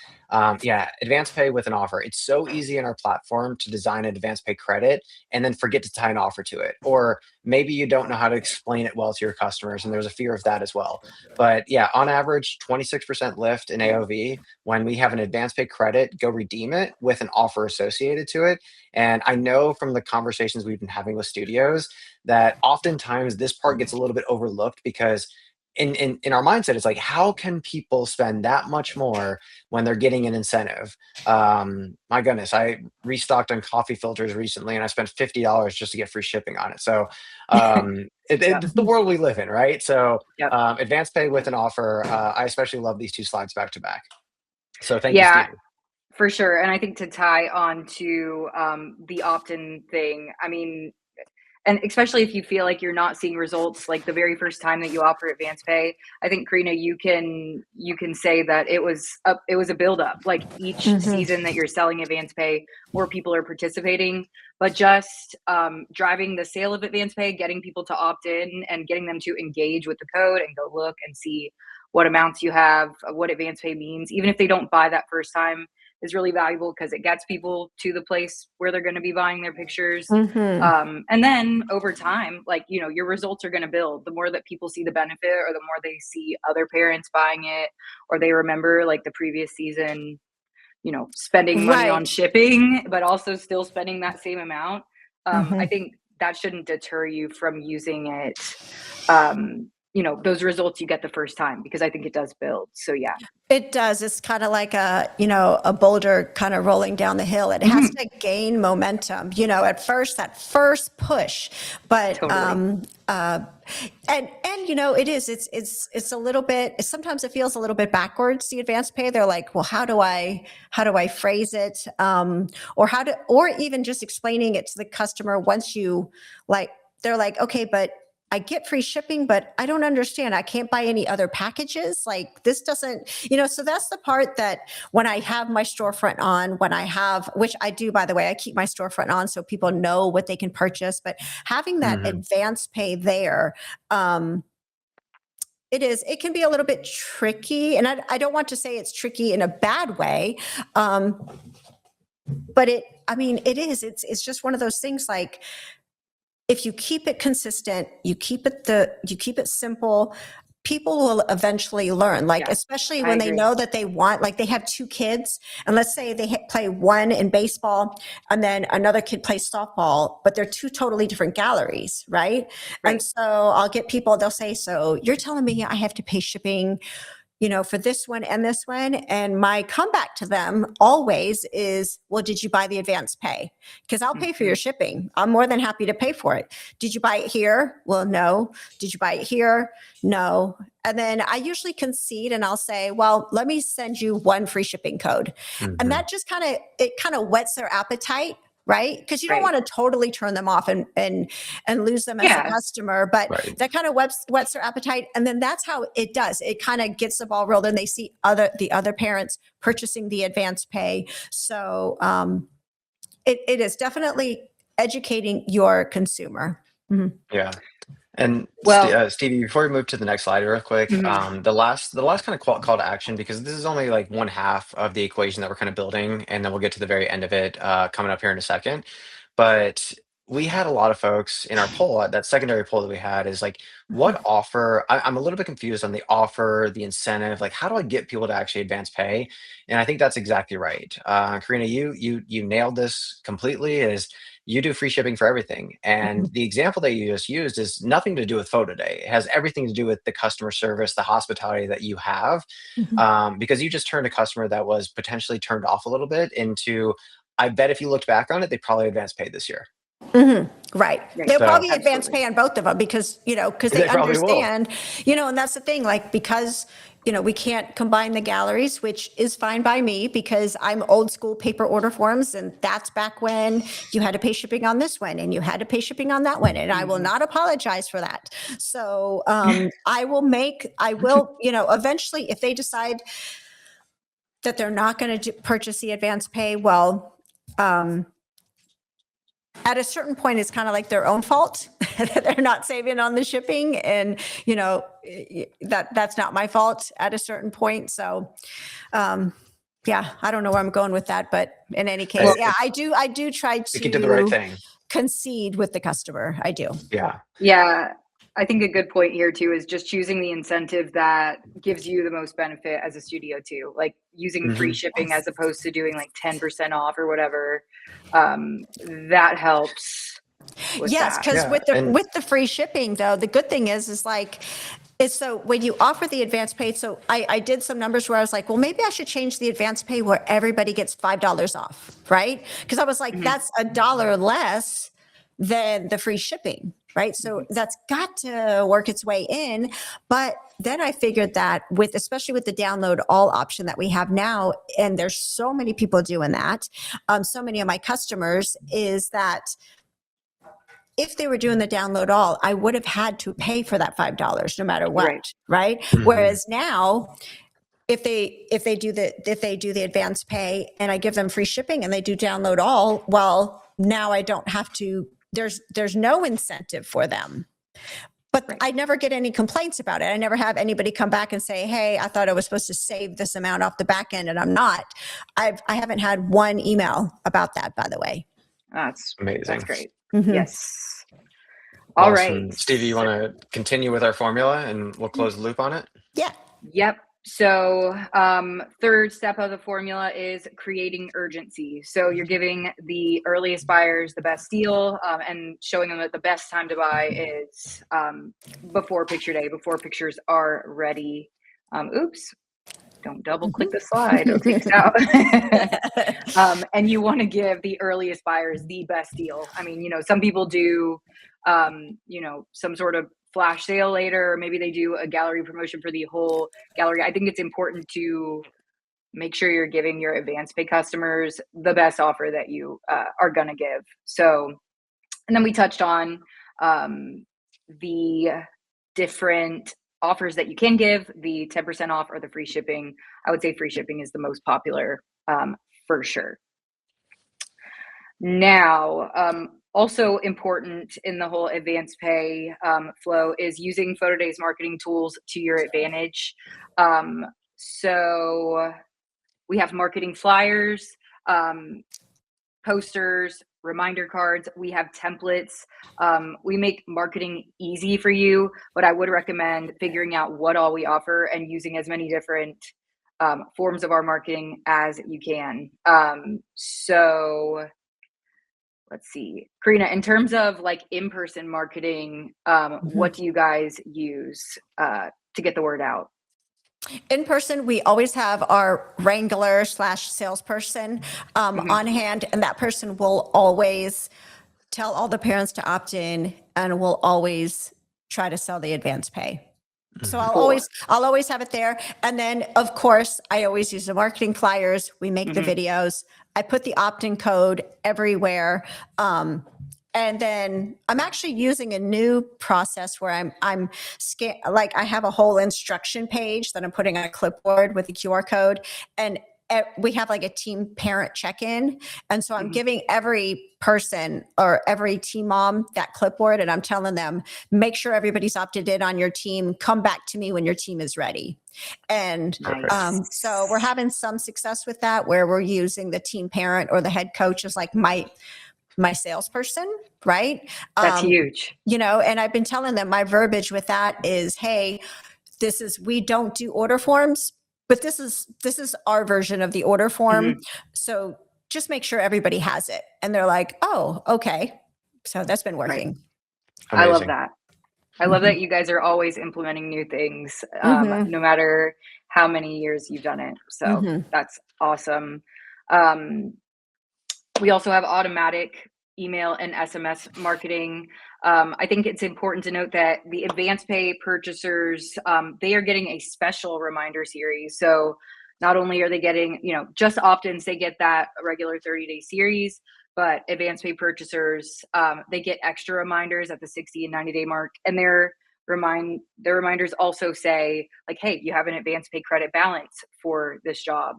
yeah, advance pay with an offer. It's so easy in our platform to design an advance pay credit and then forget to tie an offer to it. Or maybe you don't know how to explain it well to your customers, and there's a fear of that as well. But yeah, on average, 26% lift in AOV when we have an advance pay credit, go redeem it with an offer associated to it. And I know from the conversations we've been having with studios that oftentimes this part gets a little bit overlooked because in our mindset, it's like, how can people spend that much more when they're getting an incentive? My goodness, I restocked on coffee filters recently, and I spent $50 just to get free shipping on it. So Yep. it's the world we live in, right? So Yep. advance pay with an offer. I especially love these two slides back to back. So thank you, Yeah, Stevie. for sure. And I think to tie on to the opt-in thing, I mean, and especially if you feel like you're not seeing results like the very first time that you offer advance pay, I think Karina, you can say that it was a build up. Like each Mhm. season that you're selling advance pay, more people are participating. But just driving the sale of advance pay, getting people to opt in, and getting them to engage with the code and go look and see what amounts you have, what advance pay means, even if they don't buy that first time, is really valuable because it gets people to the place where they're going to be buying their pictures. Mhm. And then over time, like, your results are going to build. The more that people see the benefit, or the more they see other parents buying it, or they remember like the previous season, spending money on Right. shipping, but also still spending that same amount. I Mhm. think that shouldn't deter you from using it. Those results you get the first time, because I think it does build. So yeah. It does. It's kind of like a boulder kind of rolling down the hill. It has Mhm. to gain momentum, at first, that first push. But, Totally. it's a little bit, sometimes it feels a little bit backwards, the advanced pay. They're like, well, how do I phrase it? Or even just explaining it to the customer once they're like, okay, but I get free shipping, but I don't understand. I can't buy any other packages. Like this doesn't, so that's the part that when I have my storefront on, which I do, by the way, I keep my storefront on so people know what they can purchase, but having that Mhm. advance pay there, it can be a little bit tricky. And I don't want to say it's tricky in a bad way. But it's just one of those things like, if you keep it consistent, you keep it simple, people will eventually learn, like, Yeah, especially I when they agree. know that they want, like they have 2 kids, and let's say they play one in baseball and then another kid plays softball, but they're 2 totally different galleries, right? And Right. so I'll get people, they'll say, so you're telling me I have to pay shipping, for this one and this one. And my comeback to them always is, well, did you buy the advance pay? Because I'll pay for your shipping. I'm more than happy to pay for it. Did you buy it here? Well, no. Did you buy it here? No. And then I usually concede and I'll say, well, let me send you one free shipping code. And that just it kind of whets their appetite. Right. Because you don't Right. want to totally turn them off and lose them as a Yeah. customer, but Right. that kind of whets their appetite. And then that's how it does. It kind of gets the ball rolled and they see the other parents purchasing the advance pay. So it is definitely educating your consumer. Mhm. Yeah. And Well, Stevie, before we move to the next slide, real quick, mhm. the last kind of call to action, because this is only like one half of the equation that we're kind of building, and then we'll get to the very end of it coming up here in a second. But we had a lot of folks in our poll, that secondary poll that we had is like, what offer? I'm a little bit confused on the offer, the incentive. Like, how do I get people to actually advance pay? And I think that's exactly right. Karina, you nailed this completely. Is you do free shipping for everything. And the example that you just used is nothing to do with PhotoDay. It has everything to do with the customer service, the hospitality that you have, Mhm. because you just turned a customer that was potentially turned off a little bit into, I bet if you looked back on it, they probably advance paid this year. Mhm. Right. Right. They'll So probably advance Absolutely. pay on both of them because, because they they probably will. understand, and that's the thing, like, because, we can't combine the galleries, which is fine by me because I'm old school paper order forms. And that's back when you had to pay shipping on this one and you had to pay shipping on that one. And I will Mhm. not apologize for that. So I will, eventually, if they decide that they're not going to purchase the advance pay, well, at a certain point, it's kind of like their own fault that they're not saving on the shipping. And, that's not my fault at a certain point. So, yeah, I don't know where I'm going with that, but in any case, Well, Hey, yeah, I do try think you did the right to thing. concede with the customer. I do. Yeah. yeah, I think a good point here too is just choosing the incentive that gives you the most benefit as a studio too, like using free Hmm. shipping Yes. as opposed to doing like 10% off or whatever. That helps with Yes, that. because Yeah. with the And with the free shipping, though, the good thing is like, is so when you offer the advance pay, so I did some numbers where I was like, well, maybe I should change the advance pay where everybody gets $5 off, right? Because I was like, Mhm. that's $1 less than the free shipping, right? So Mhm. that's got to work its way in. But then I figured that especially with the download all option that we have now, and there's so many people doing that, so many of my customers, is that if they were doing the download all, I would have had to pay for that $5 no matter what, Right. right? Mhm. Whereas now, if they do the advance pay and I give them free shipping and they do download all, well, now I don't have to. There's no incentive for them. But Right. I never get any complaints about it. I never have anybody come back and say, "Hey, I thought I was supposed to save this amount off the back end, and I'm not." I haven't had one email about that, by the way. That's Amazing. great. Mhm. Yes. All right. Awesome. Stevie, you want to continue with our formula and we'll close the loop on it? Yeah. Yep. So, third step of the formula is creating urgency. So you're giving the earliest buyers the best deal, and showing them that the best time to buy is before picture day, before pictures are ready. Oops, don't double click the slide; it'll take us out. And you want to give the earliest buyers the best deal. I mean, some people do, some sort of flash sale later, or maybe they do a gallery promotion for the whole gallery. I think it's important to make sure you're giving your advance pay customers the best offer that you are going to give. So, and then we touched on the different offers that you can give, the 10% off or the free shipping. I would say free shipping is the most popular, for sure. Now, also important in the whole advance pay flow is using PhotoDay's marketing tools to your advantage. So we have marketing flyers. Um, posters, reminder cards. We have templates. We make marketing easy for you, but I would recommend figuring out what all we offer and using as many different forms of our marketing as you can. So let's see, Karina, in terms of like in-person marketing, what do you guys use to get the word out? In person, we always have our wrangler / salesperson on hand, and that person will always tell all the parents to opt in and will always try to sell the advance pay. So I'll always have it there. And then of course, I always use the marketing flyers. We make the videos. I put the opt-in code everywhere. And then I'm actually using a new process where like I have a whole instruction page that I'm putting on a clipboard with a QR code, and we have like a team parent check-in. And so I'm giving every person or every team mom that clipboard, and I'm telling them, make sure everybody's opted in on your team. Come back to me when your team is ready. And so we're having some success with that, where we're using the team parent or the head coach as like my salesperson, right? That's huge. You know, and I've been telling them my verbiage with that is, hey, we don't do order forms, but this is our version of the order form. So just make sure everybody has it. And they're like, oh, okay. So that's been working. Right. I love that. I love that you guys are always implementing new things, no matter how many years you've done it. So that's awesome. We also have automatic email and SMS marketing. I think it's important to note that the AdvancePay purchasers, they are getting a special reminder series. So not only are they getting, just opt-ins, they get that regular 30-day series, but AdvancePay purchasers, they get extra reminders at the 60 and 90-day mark. And their reminders also say like, hey, you have an AdvancePay credit balance for this job.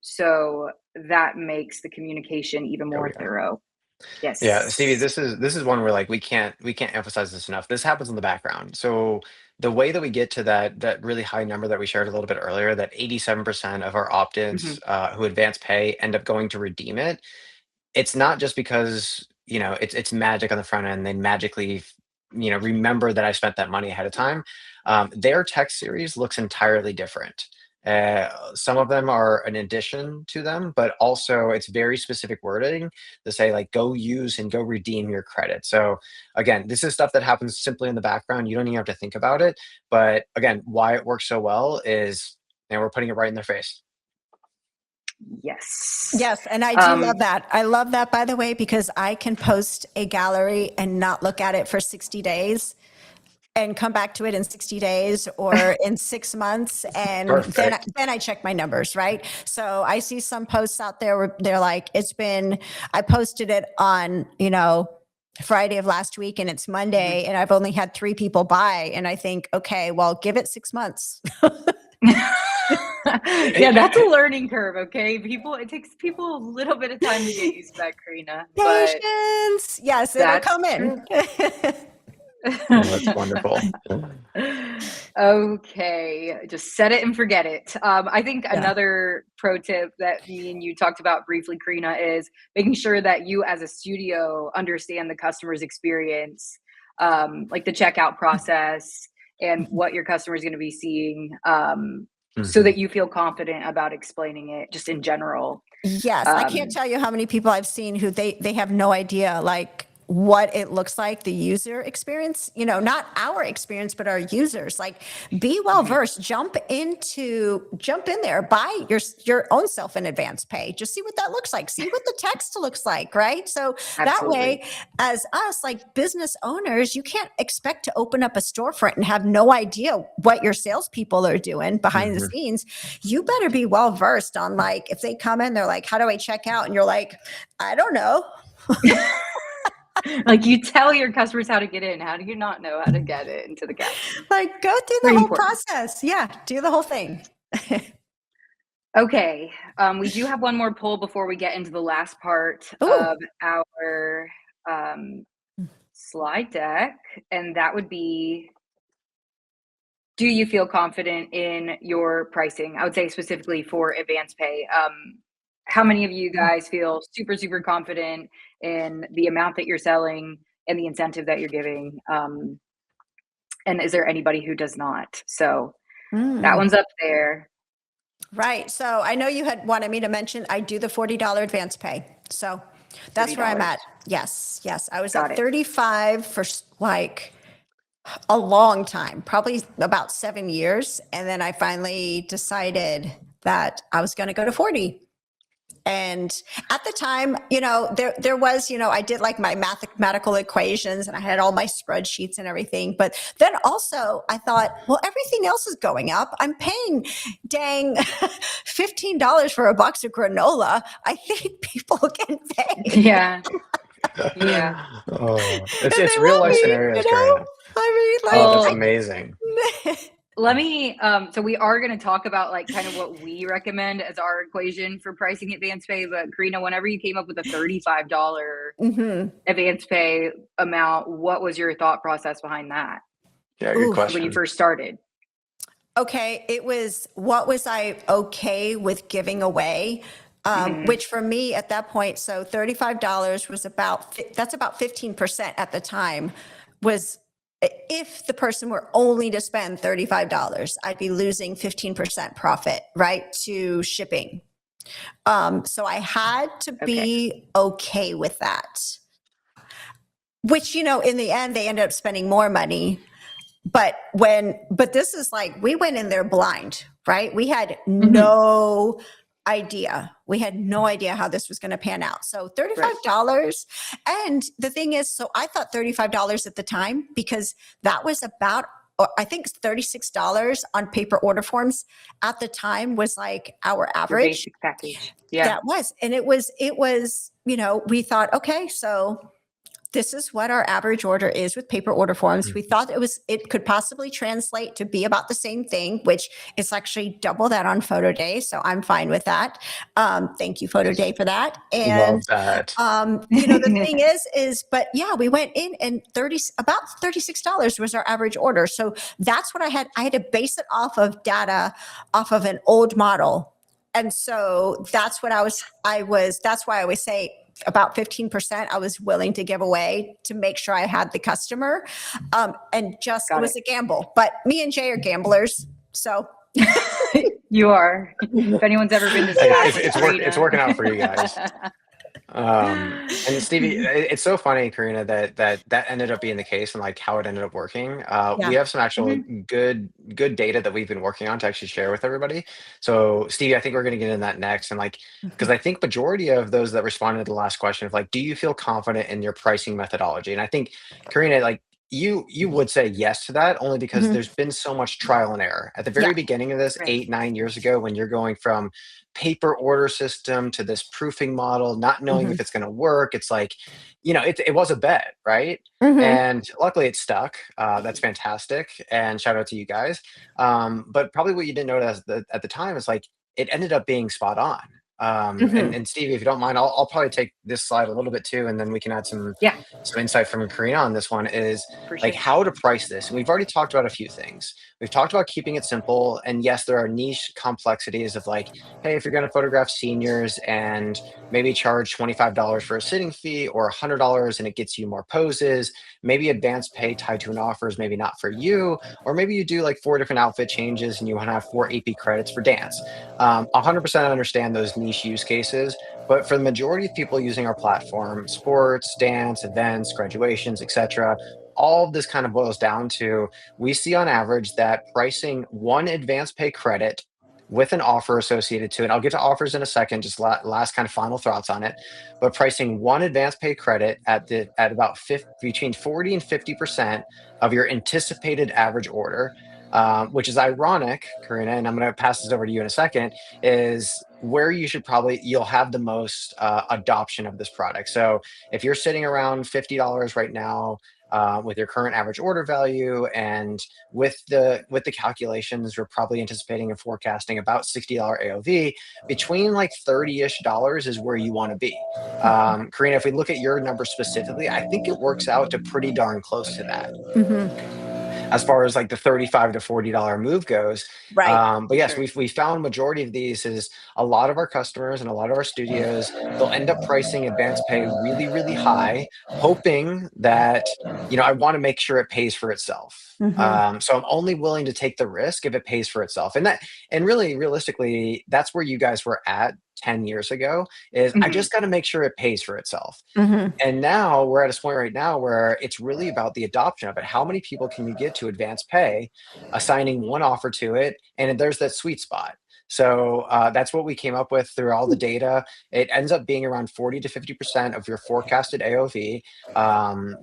So that makes the communication even more thorough. Yes. Yeah, Stevie, this is one where like we can't emphasize this enough. This happens in the background. So the way that we get to that really high number that we shared a little bit earlier, that 87% of our opt-ins who advance pay end up going to redeem it, it's not just because it's magic on the front end. They magically remember that I spent that money ahead of time. Their text series looks entirely different. Some of them are an addition to them, but also it's very specific wording to say like, go use and go redeem your credit. So again, this is stuff that happens simply in the background. You don't even have to think about it. But again, why it works so well is, we're putting it right in their face. Yes. And I do love that. I love that, by the way, because I can post a gallery and not look at it for 60 days. And come back to it in 60 days or in 6 months. And then I check my numbers, right? So I see some posts out there where they're like, I posted it on, Friday of last week and it's Monday and I've only had 3 people buy. And I think, okay, well, give it 6 months. Yeah, that's a learning curve. Okay. It takes people a little bit of time to get used to that, Karina. Patience. Yes, it'll come in. That's wonderful. Okay, just set it and forget it. I think another pro tip that me and you talked about briefly, Karina, is making sure that you as a studio understand the customer's experience, like the checkout process and what your customer is going to be seeing, so that you feel confident about explaining it just in general. Yes, I can't tell you how many people I've seen who they have no idea like what it looks like, the user experience, not our experience, but our users. Like, be well versed, jump in there, buy your own self in advance pay, just see what that looks like, see what the text looks like, right? So that way, as us, like business owners, you can't expect to open up a storefront and have no idea what your salespeople are doing behind the scenes. You better be well versed on, like, if they come in, they're like, how do I check out? And you're like, I don't know. Like, you tell your customers how to get in. How do you not know how to get it into the gallery? Like, go through the whole process. Yeah, do the whole thing. Okay. We do have one more poll before we get into the last part of our slide deck. And that would be, do you feel confident in your pricing? I would say specifically for AdvancePay. how many of you guys feel super, super confident in the amount that you're selling and the incentive that you're giving? And is there anybody who does not? So that one's up there. Right. So I know you had wanted me to mention I do the $40 advance pay. So that's where I'm $40. at. Yes. Yes. I was Got at it. 35 for like a long time, probably about 7 years. And then I finally decided that I was going to go to 40. And at the time, there was, I did like my mathematical equations and I had all my spreadsheets and everything. But then also I thought, well, everything else is going up. I'm paying dang $15 for a box of granola. I think people can pay. Yeah. Yeah. Oh, And it's they real want life me, scenarios, Karina. I mean, Oh, that's Well, amazing. let me, so we are going to talk about like kind of what we recommend as our equation for pricing advance pay. But Karina, whenever you came up with a $35 advance pay amount, what was your thought process behind that Yeah, good Ooh. when you question. first started? Okay, it was what was I okay with giving away? Which for me at that point, so $35 was that's about 15% at the time, was if the person were only to spend $35, I'd be losing 15% profit, right, to shipping. So I had to be okay with that, which, in the end, they ended up spending more money. But this is like, we went in there blind, right? We had no idea. We had no idea how this was going to pan out. So $35. And the thing is, so I thought $35 at the time, because that was about, I think $36 on paper order forms at the time was like our Your average. basic package. Yeah. That was, and it was, we thought, okay, so this is what our average order is with paper order forms. We thought it could possibly translate to be about the same thing, which is actually double that on PhotoDay. So I'm fine with that. Thank you, PhotoDay, for that. And Love that. the thing but yeah, we went in and about $36 was our average order. So that's what I had. I had to base it off of data, off of an old model. And so that's what that's why I always say about 15% I was willing to give away to make sure I had the customer. And just, it was a gamble, but me and Jay are gamblers. So You are. If anyone's ever been to it's working out for you guys. And Stevie, it's so funny, Karina, that ended up being the case and like how it ended up working. We have some actual good data that we've been working on to actually share with everybody. So Stevie, I think we're going to get into that next. And like, because I think majority of those that responded to the last question of like, do you feel confident in your pricing methodology? And I think, Karina, like, you would say yes to that only because there's been so much trial and error at the very beginning of this 8-9 years ago, when you're going from paper order system to this proofing model, not knowing if it's going to work. It's like, it was a bet, right? And luckily it stuck. That's fantastic. And shout out to you guys. But probably what you didn't notice at the time is like, it ended up being spot on. And Stevie, if you don't mind, I'll probably take this slide a little bit too, and then we can add some insight from Karina on this one is like how to price this. And we've already talked about a few things. We've talked about keeping it simple. And yes, there are niche complexities of like, hey, if you're going to photograph seniors and maybe charge $25 for a sitting fee or $100 and it gets you more poses, maybe advance pay tied to an offer is maybe not for you, or maybe you do like 4 different outfit changes and you want to have 4 AP credits for dance. 100% understand those niche use cases, but for the majority of people using our platform, sports, dance, events, graduations, etc., all of this kind of boils down to, we see on average that pricing one advance pay credit with an offer associated to it. I'll get to offers in a second, just last kind of final thoughts on it. But pricing one advance pay credit at about between 40 and 50% of your anticipated average order, which is ironic, Karina, and I'm going to pass this over to you in a second, is where you'll have the most adoption of this product. So if you're sitting around $50 right now, with your current average order value, and with the calculations, we're probably anticipating and forecasting about $60 AOV. Between like $30-ish is where you want to be. Karina, if we look at your number specifically, I think it works out to pretty darn close to that. as far as like the $35 to $40 move goes. Right. But yes, Sure. we found majority of these is a lot of our customers and a lot of our studios, they'll end up pricing advance pay really, really high, hoping that, I want to make sure it pays for itself. Mhm. So I'm only willing to take the risk if it pays for itself. And really, realistically, that's where you guys were at 10 years ago, is I Mhm. just got to make sure it pays for itself. Mhm. And now we're at a point right now where it's really about the adoption of it. How many people can you get to advance pay, assigning one offer to it? And there's that sweet spot. So that's what we came up with through all the data. It ends up being around 40 to 50% of your forecasted AOV.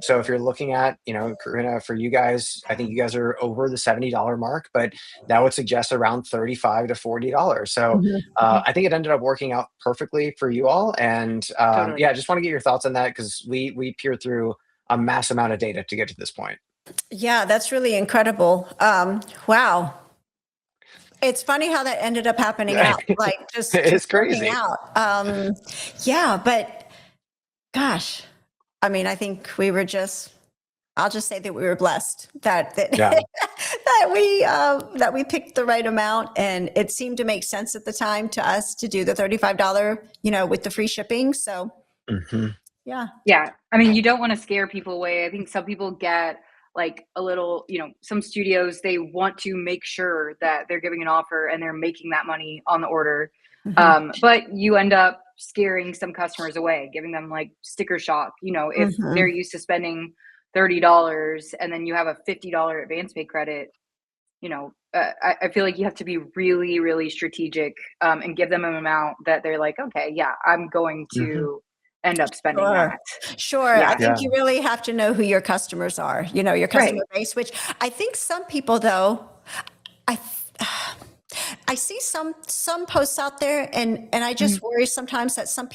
So if you're looking at, Karina, for you guys, I think you guys are over the $70 mark, but that would suggest around $35 to $40. So Mhm. I think it ended up working out perfectly for you all. And Totally. yeah, I just want to get your thoughts on that, because we peered through a mass amount of data to get to this point. Yeah, that's really incredible. Wow. It's funny how that ended up happening out, like just It's working crazy. out. Yeah, but gosh, I mean, I think I'll just say that we were blessed that Yeah. that we picked the right amount, and it seemed to make sense at the time to us to do the $35, with the free shipping. So Mhm. yeah. Yeah. I mean, you don't want to scare people away. I think some people get like a little, some studios, they want to make sure that they're giving an offer and they're making that money on the order. Mhm. But you end up scaring some customers away, giving them like sticker shock. If they're Mhm. used to spending $30 and then you have a $50 advance pay credit, I feel like you have to be really, really strategic, and give them an amount that they're like, okay, yeah, I'm going Mhm. to end up spending Sure. that. Sure. I Yeah. think Yeah. you really have to know who your customers are, your Right. customer base, which I think some people though, I I see some posts out there, and I just Mhm. worry sometimes that some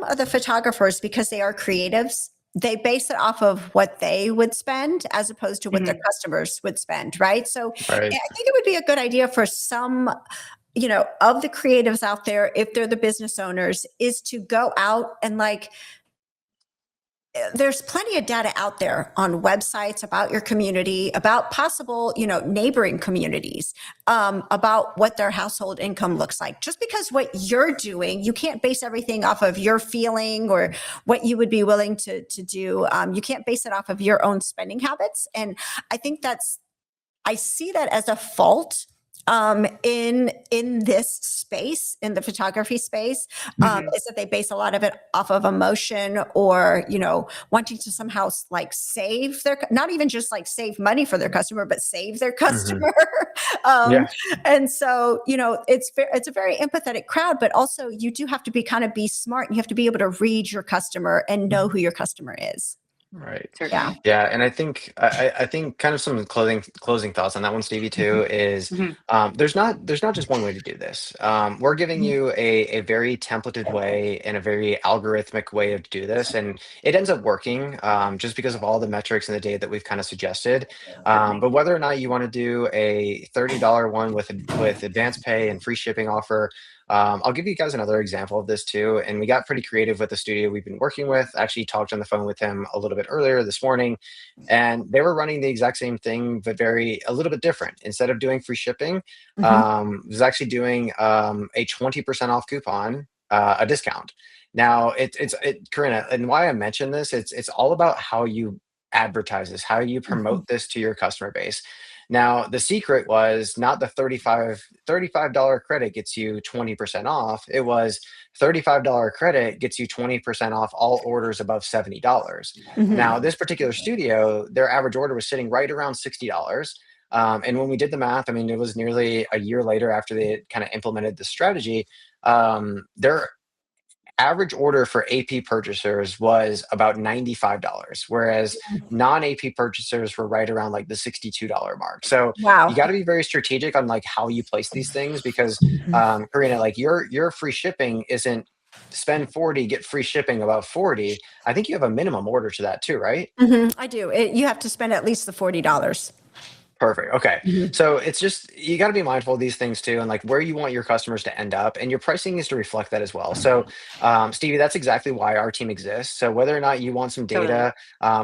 of the photographers, because they are creatives, they base it off of what they would spend as opposed to what their Mhm. customers would spend, right? So Right. I think it would be a good idea for some, of the creatives out there, if they're the business owners, is to go out and there's plenty of data out there on websites about your community, about possible, neighboring communities, about what their household income looks like. Just because what you're doing, you can't base everything off of your feeling or what you would be willing to do. You can't base it off of your own spending habits. And I think I see that as a fault in this space, in the photography space, Mhm. is that they base a lot of it off of emotion, or wanting to somehow save not even just save money for their customer, but save their Mhm. customer. um, Yeah. and so it's a very empathetic crowd, but also you do have to be smart, and you have to be able to read your customer and know who your customer is. Right. Yeah. Certainly. Yeah, and I think kind of some closing thoughts on that one, Stevie, Mhm. too, is Mhm. there's not just one way to do this. We're giving Mhm. you a very templated way and a very algorithmic way to do this, and it ends up working, just because of all the metrics and the data that we've kind of suggested. Certainly. But whether or not you want to do a $30 one with advance pay and free shipping offer, I'll give you guys another example of this too. And we got pretty creative with the studio we've been working with. Actually talked on the phone with him a little bit earlier this morning, and they were running the exact same thing, but a little bit different. Instead of doing free shipping, Mhm. was actually doing a 20% off coupon, a discount. Now Corinna, and why I mention this, it's all about how you advertise this, how you Mhm. promote this to your customer base. Now, the secret was not the $35 credit gets you 20% off. It was $35 credit gets you 20% off all orders above $70. Now, Mhm. this particular studio, their average order was sitting right around $60. And when we did the math, I mean, it was nearly a year later after they kind of implemented the strategy. Their average order for AP purchasers was about $95, whereas non-AP purchasers were right around like the $62 mark. So you Wow. got to be very strategic on like how you place these things, because Mhm. Karina, like your free shipping isn't spend 40, get free shipping about 40. I think you have a minimum order to that too, right? I do. You have to spend at least the $40. Perfect. Okay. Mhm. So it's just, you got to be mindful of these things too, and like where you want your customers to end up, and your pricing is to reflect that as well. So, Stevie, that's exactly why our team exists. So whether or not you want some Totally. data,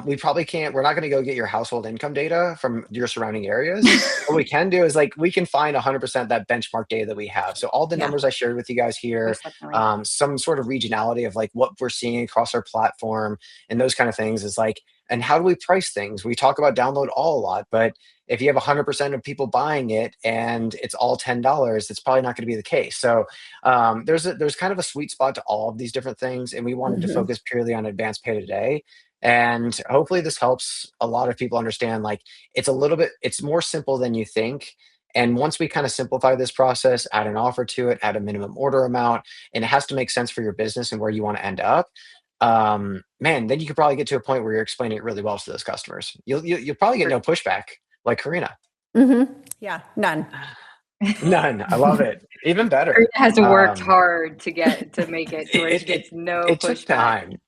we probably can't, we're not going to go get your household income data from your surrounding areas. What we can do is like, we can find 100% that benchmark data that we have. So all the Yeah. numbers I shared with you guys here, Most definitely. some sort of regionality of like what we're seeing across our platform and those kind of things is like, and how do we price things? We talk about download all a lot, but if you have 100% of people buying it and it's all $10, it's probably not going to be the case. So there's kind of a sweet spot to all of these different things, and we wanted to Mhm. focus purely on advanced pay today. And hopefully this helps a lot of people understand like it's more simple than you think. And once we kind of simplify this process, add an offer to it, add a minimum order amount, and it has to make sense for your business and where you want to end up. Man, then you could probably get to a point where you're explaining it really well to those customers. You'll probably get no pushback like Karina. Mhm. Yeah, none. None. I love it. Even Karina better. has worked hard to make it to where she It gets it no it took pushback. time.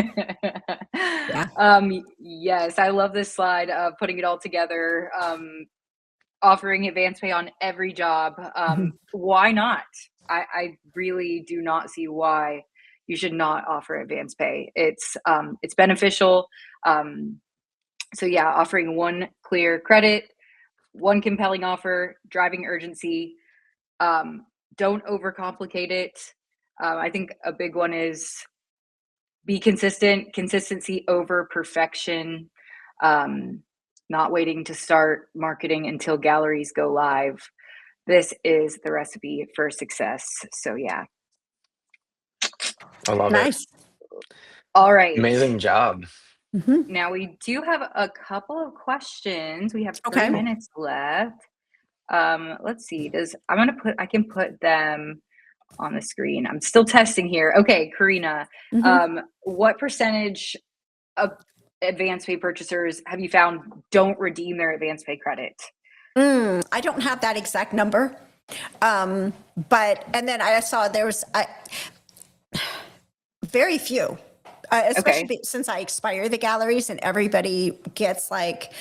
Yeah. Yes, I love this slide of putting it all together. Offering advance pay on every job. Mhm. Why not? I really do not see why you should not offer advance pay. It's beneficial. Um, so yeah, offering one clear credit, one compelling offer, driving urgency. Um, don't overcomplicate it. I think a big one is be consistent, consistency over perfection. Um, Not waiting to start marketing until galleries go live. This is the recipe for success. So yeah. I love it. Nice. All right. Amazing job. Mhm. Now we do have a couple of questions. We have three Okay. minutes left. Let's see. I can put them on the screen. I'm still testing here. Okay, Karina. Mhm. What percentage of advance pay purchasers have you found don't redeem their advance pay credit? I don't have that exact number. But, and then I saw there was very few, especially Okay. since I expire the galleries and everybody gets like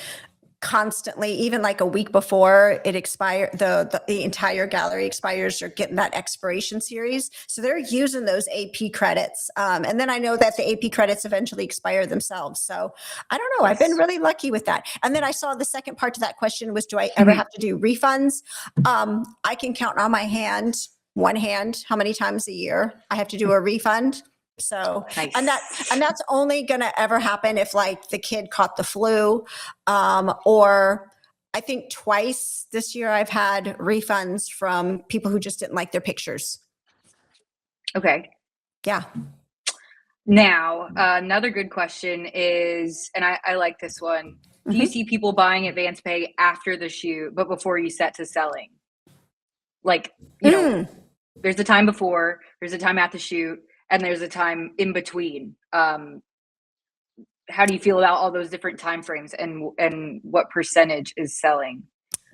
constantly, even like a week before it expire, the entire gallery expires, you're getting that expiration series. So they're using those AP credits. And then I know that the AP credits eventually expire themselves. So I don't know. I've been Yes. really lucky with that. And then I saw the second part to that question was, do I ever have to do refunds? I can count on one hand, how many times a year I have to do a refund. So, Nice. and that's only going to ever happen if like the kid caught the flu, or I think twice this year I've had refunds from people who just didn't like their pictures. Okay. Yeah. Now, another good question is, and I like this one. Do you see people buying advance pay after the shoot, but before you set to selling? Like, there's a time before, there's a time at the shoot, and there's a time in between. How do you feel about all those different time frames, and what percentage is selling?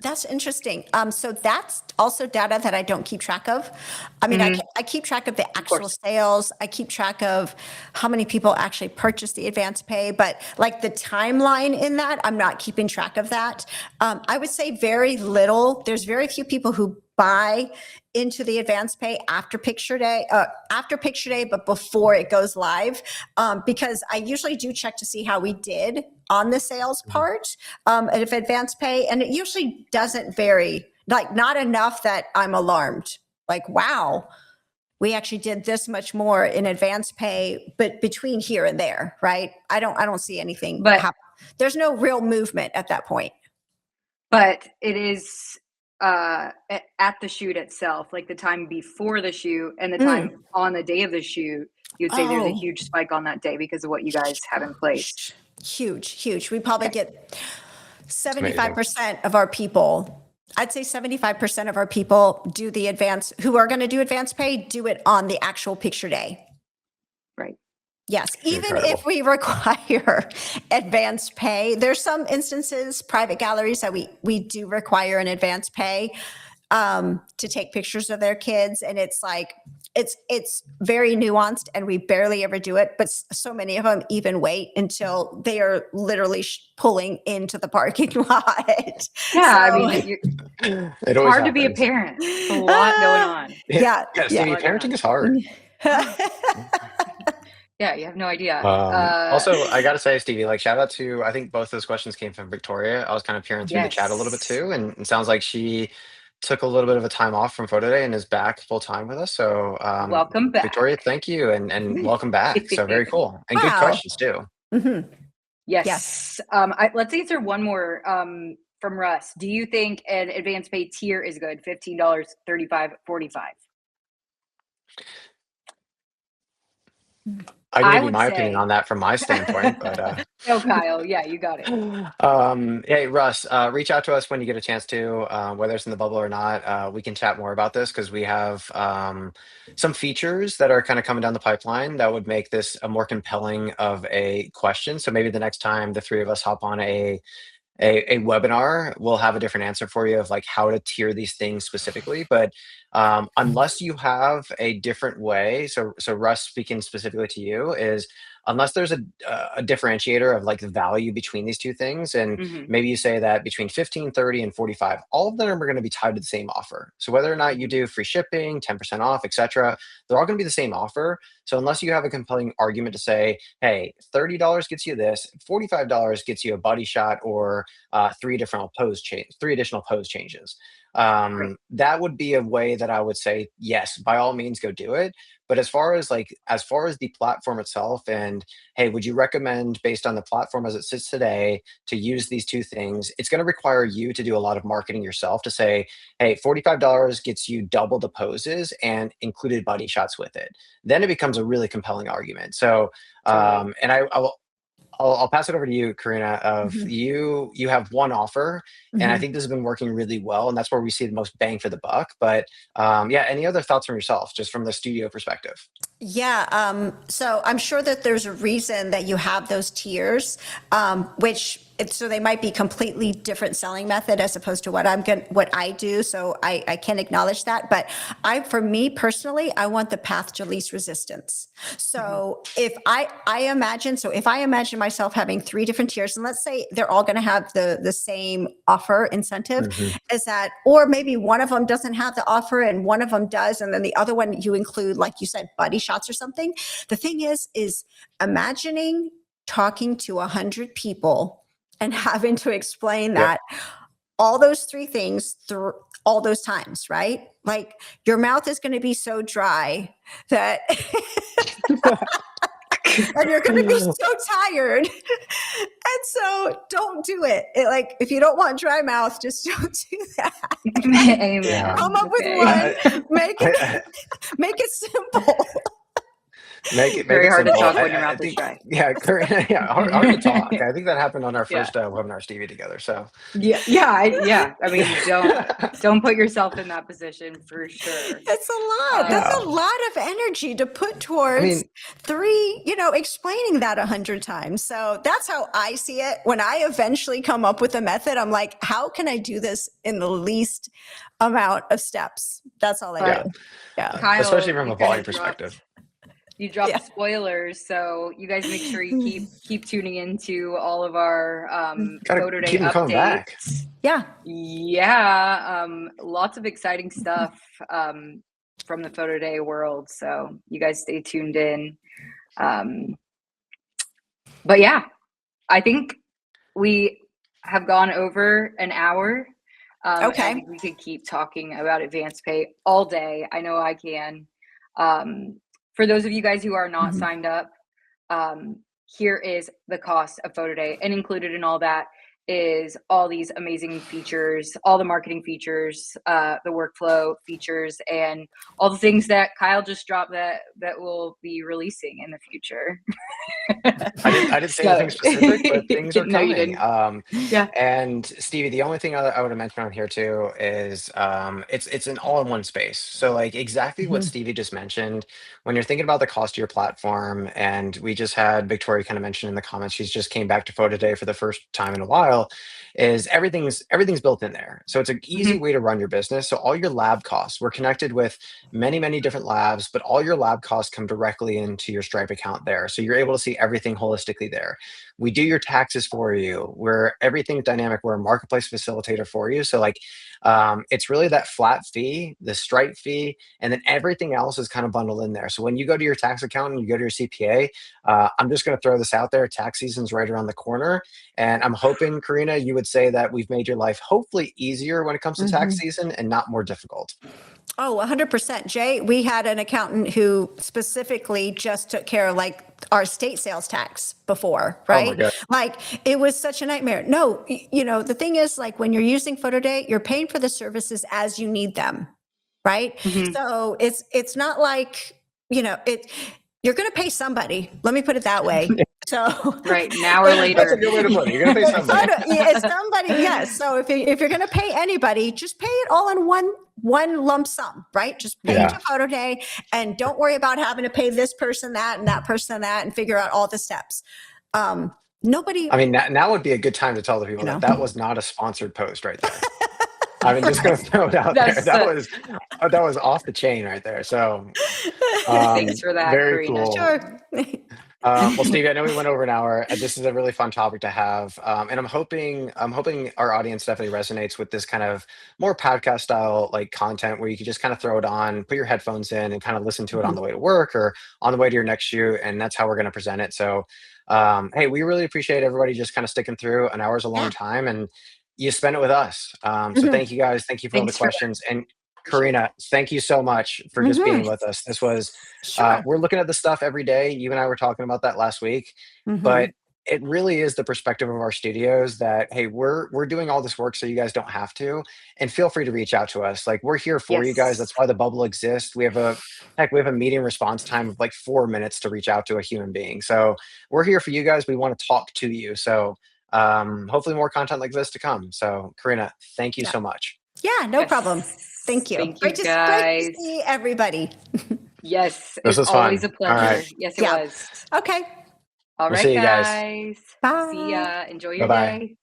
That's interesting. So that's also data that I don't keep track of. I mean, I keep track of the actual course. sales. I keep track of how many people actually purchase the advance pay, but like the timeline in that, I'm not keeping track of that. I would say very little. There's very few people who buy into the advance pay after picture day, but before it goes live, because I usually do check to see how we did on the sales part of advance pay, and it usually doesn't vary, like not enough that I'm alarmed. Like, wow, we actually did this much more in advance pay, but between here and there, right? I don't see anything But happen. There's no real movement at that point. But it is at the shoot itself, like the time before the shoot and the time on the day of the shoot, you'd say there's a huge spike on that day because of what you guys have in place. Huge. We probably get Amazing. 75% of our people. I'd say 75% of our people do the advance, who are going to do advance pay, do it on the actual picture day. Right. Yes, even Incredible. if we require advance pay, there's some instances, private galleries, that we do require an advance pay. to take pictures of their kids, and it's like it's very nuanced, and we barely ever do it. But so many of them even wait until they are literally pulling into the parking lot. Yeah, So, I mean, It always hard to be a happens. parent. It's a lot going on. yeah, Yeah, Stevie, parenting is hard. Yeah, you have no idea. Also, I gotta say, Stevie, like shout out to, I think both those questions came from Victoria. I was kind of peering through the chat a little bit Yes. too, and it sounds like she took a little bit of a time off from PhotoDay and is back full time with us. So, Welcome back. Victoria, thank you, and welcome back. So very cool and good Wow. questions too. Mhm. Yes. Let's answer one more from Russ. Do you think an AdvancePay tier is good? $15, $35, $45? I can I give you would my opinion say- on that from my standpoint, but Oh, Kyle, yeah, you got it. hey Russ, reach out to us when you get a chance to, whether it's in the bubble or not. We can chat more about this because we have some features that are kind of coming down the pipeline that would make this a more compelling of a question. So maybe the next time the three of us hop on a webinar, we'll have a different answer for you of like how to tier these things specifically. But unless you have a different way, so Russ, speaking specifically to you, is unless there's a differentiator of like the value between these two things, and Mhm. maybe you say that between 15, 30, and 45, all of them are going to be tied to the same offer. So whether or not you do free shipping, 10% off, etc., they're all going to be the same offer. So unless you have a compelling argument to say, hey, $30 gets you this, $45 gets you a body shot, or three additional pose changes. That would be a way that I would say, yes, by all means, go do it. But as far as the platform itself, and hey, would you recommend, based on the platform as it sits today, to use these two things? It's going to require you to do a lot of marketing yourself to say, hey, $45 gets you double the poses and included body shots with it. Then it becomes a really compelling argument. So, and I'll pass it over to you, Karina. You have one offer, and I think this has been working really well, and that's where we see the most bang for the buck. But yeah, any other thoughts from yourself, just from the studio perspective? Yeah. So I'm sure that there's a reason that you have those tiers, so they might be completely different selling method as opposed to what I do. So I can acknowledge that. But for me personally, I want the path to least resistance. So if I imagine myself having three different tiers, and let's say they're all going to have the same offer incentive, is that, or maybe one of them doesn't have the offer and one of them does, and then the other one you include, like you said, buddy shots or something. The thing is imagining talking to 100 people and having to explain that all those three things through all those times, right? Like your mouth is going to be so dry that and you're going to be so tired. And so don't do it. Like if you don't want dry mouth, just don't do that. Amen. Yeah. Come up with one. Make it simple. Make it Very hard to simple. talk when your mouth is dry. Yeah, hard to talk. I think that happened on our first webinar, Stevie, together. So Yeah. I mean, don't put yourself in that position for sure. It's a lot. That's a lot of energy to put towards explaining that 100 times. So that's how I see it. When I eventually come up with a method, I'm like, how can I do this in the least amount of steps? That's all I do. Yeah. Kyle, especially from a volume perspective. You dropped spoilers, so you guys make sure you keep tuning into all of our PhotoDay keep them coming back. Yeah, lots of exciting stuff from the PhotoDay world. So you guys stay tuned in. But yeah, I think we have gone over an hour. I think we could keep talking about AdvancePay all day. I know I can. For those of you guys who are not signed up, here is the cost of PhotoDay, and included in all that is all these amazing features, all the marketing features, the workflow features, and all the things that Kyle just dropped that we'll be releasing in the future. I didn't say anything specific, but things are No, you coming. didn't. And Stevie, the only thing I would have mentioned on here too is it's an all-in-one space. So like exactly what Stevie just mentioned, when you're thinking about the cost of your platform, and we just had Victoria kind of mention in the comments, she's just came back to PhotoDay for the first time in a while. will, is everything's built in there. So it's an easy way to run your business. So all your lab costs, we're connected with many different labs, but all your lab costs come directly into your Stripe account there. So you're able to see everything holistically there. We do your taxes for you. We're everything dynamic. We're a marketplace facilitator for you. So like, it's really that flat fee, the Stripe fee, and then everything else is kind of bundled in there. So when you go to your tax accountant, you go to your CPA, I'm just going to throw this out there. Tax season's right around the corner. And I'm hoping, Karina, you would say that we've made your life hopefully easier when it comes to tax season and not more difficult. Oh, 100%. Jay, we had an accountant who specifically just took care of like our state sales tax before, right? Oh my God. Like it was such a nightmare. No, the thing is like when you're using PhotoDay, you're paying for the services as you need them, right? So it's not like, you're going to pay somebody. Let me put it that way. So right now or later. That's a good way to put it. You're going to pay somebody. Yeah, somebody, yes. So if you're going to pay anybody, just pay it all in one lump sum, right? Just pay it to PhotoDay and don't worry about having to pay this person that and that person that and figure out all the steps. Nobody. I mean, now would be a good time to tell the people that was not a sponsored post right there. I mean, just going to throw it out there. That was off the chain right there. So thanks for that, very Karina. cool. Sure. Well, Stevie, I know we went over an hour. This is a really fun topic to have, and I'm hoping our audience definitely resonates with this kind of more podcast style like content where you can just kind of throw it on, put your headphones in, and kind of listen to it on the way to work or on the way to your next shoot, and that's how we're going to present it. So, hey, we really appreciate everybody just kind of sticking through. An hour is a long time, and you spend it with us. So thank you guys. Thank you for all the questions. And Karina, thank you so much for just being with us. This was, we're looking at this stuff every day. You and I were talking about that last week, but it really is the perspective of our studios that, hey, we're doing all this work so you guys don't have to, and feel free to reach out to us. Like we're here for you guys. That's why the bubble exists. We have a meeting response time of like 4 minutes to reach out to a human being. So we're here for you guys. We want to talk to you. So hopefully more content like this to come. So Karina, thank you so much. Yeah, no problem. Thank you. Thank you, Great to see everybody. Yes, this was always fun. a pleasure. Right. Yes, it was. Okay. All We'll right, see you guys. guys. Bye. See ya. Enjoy your Bye-bye. day.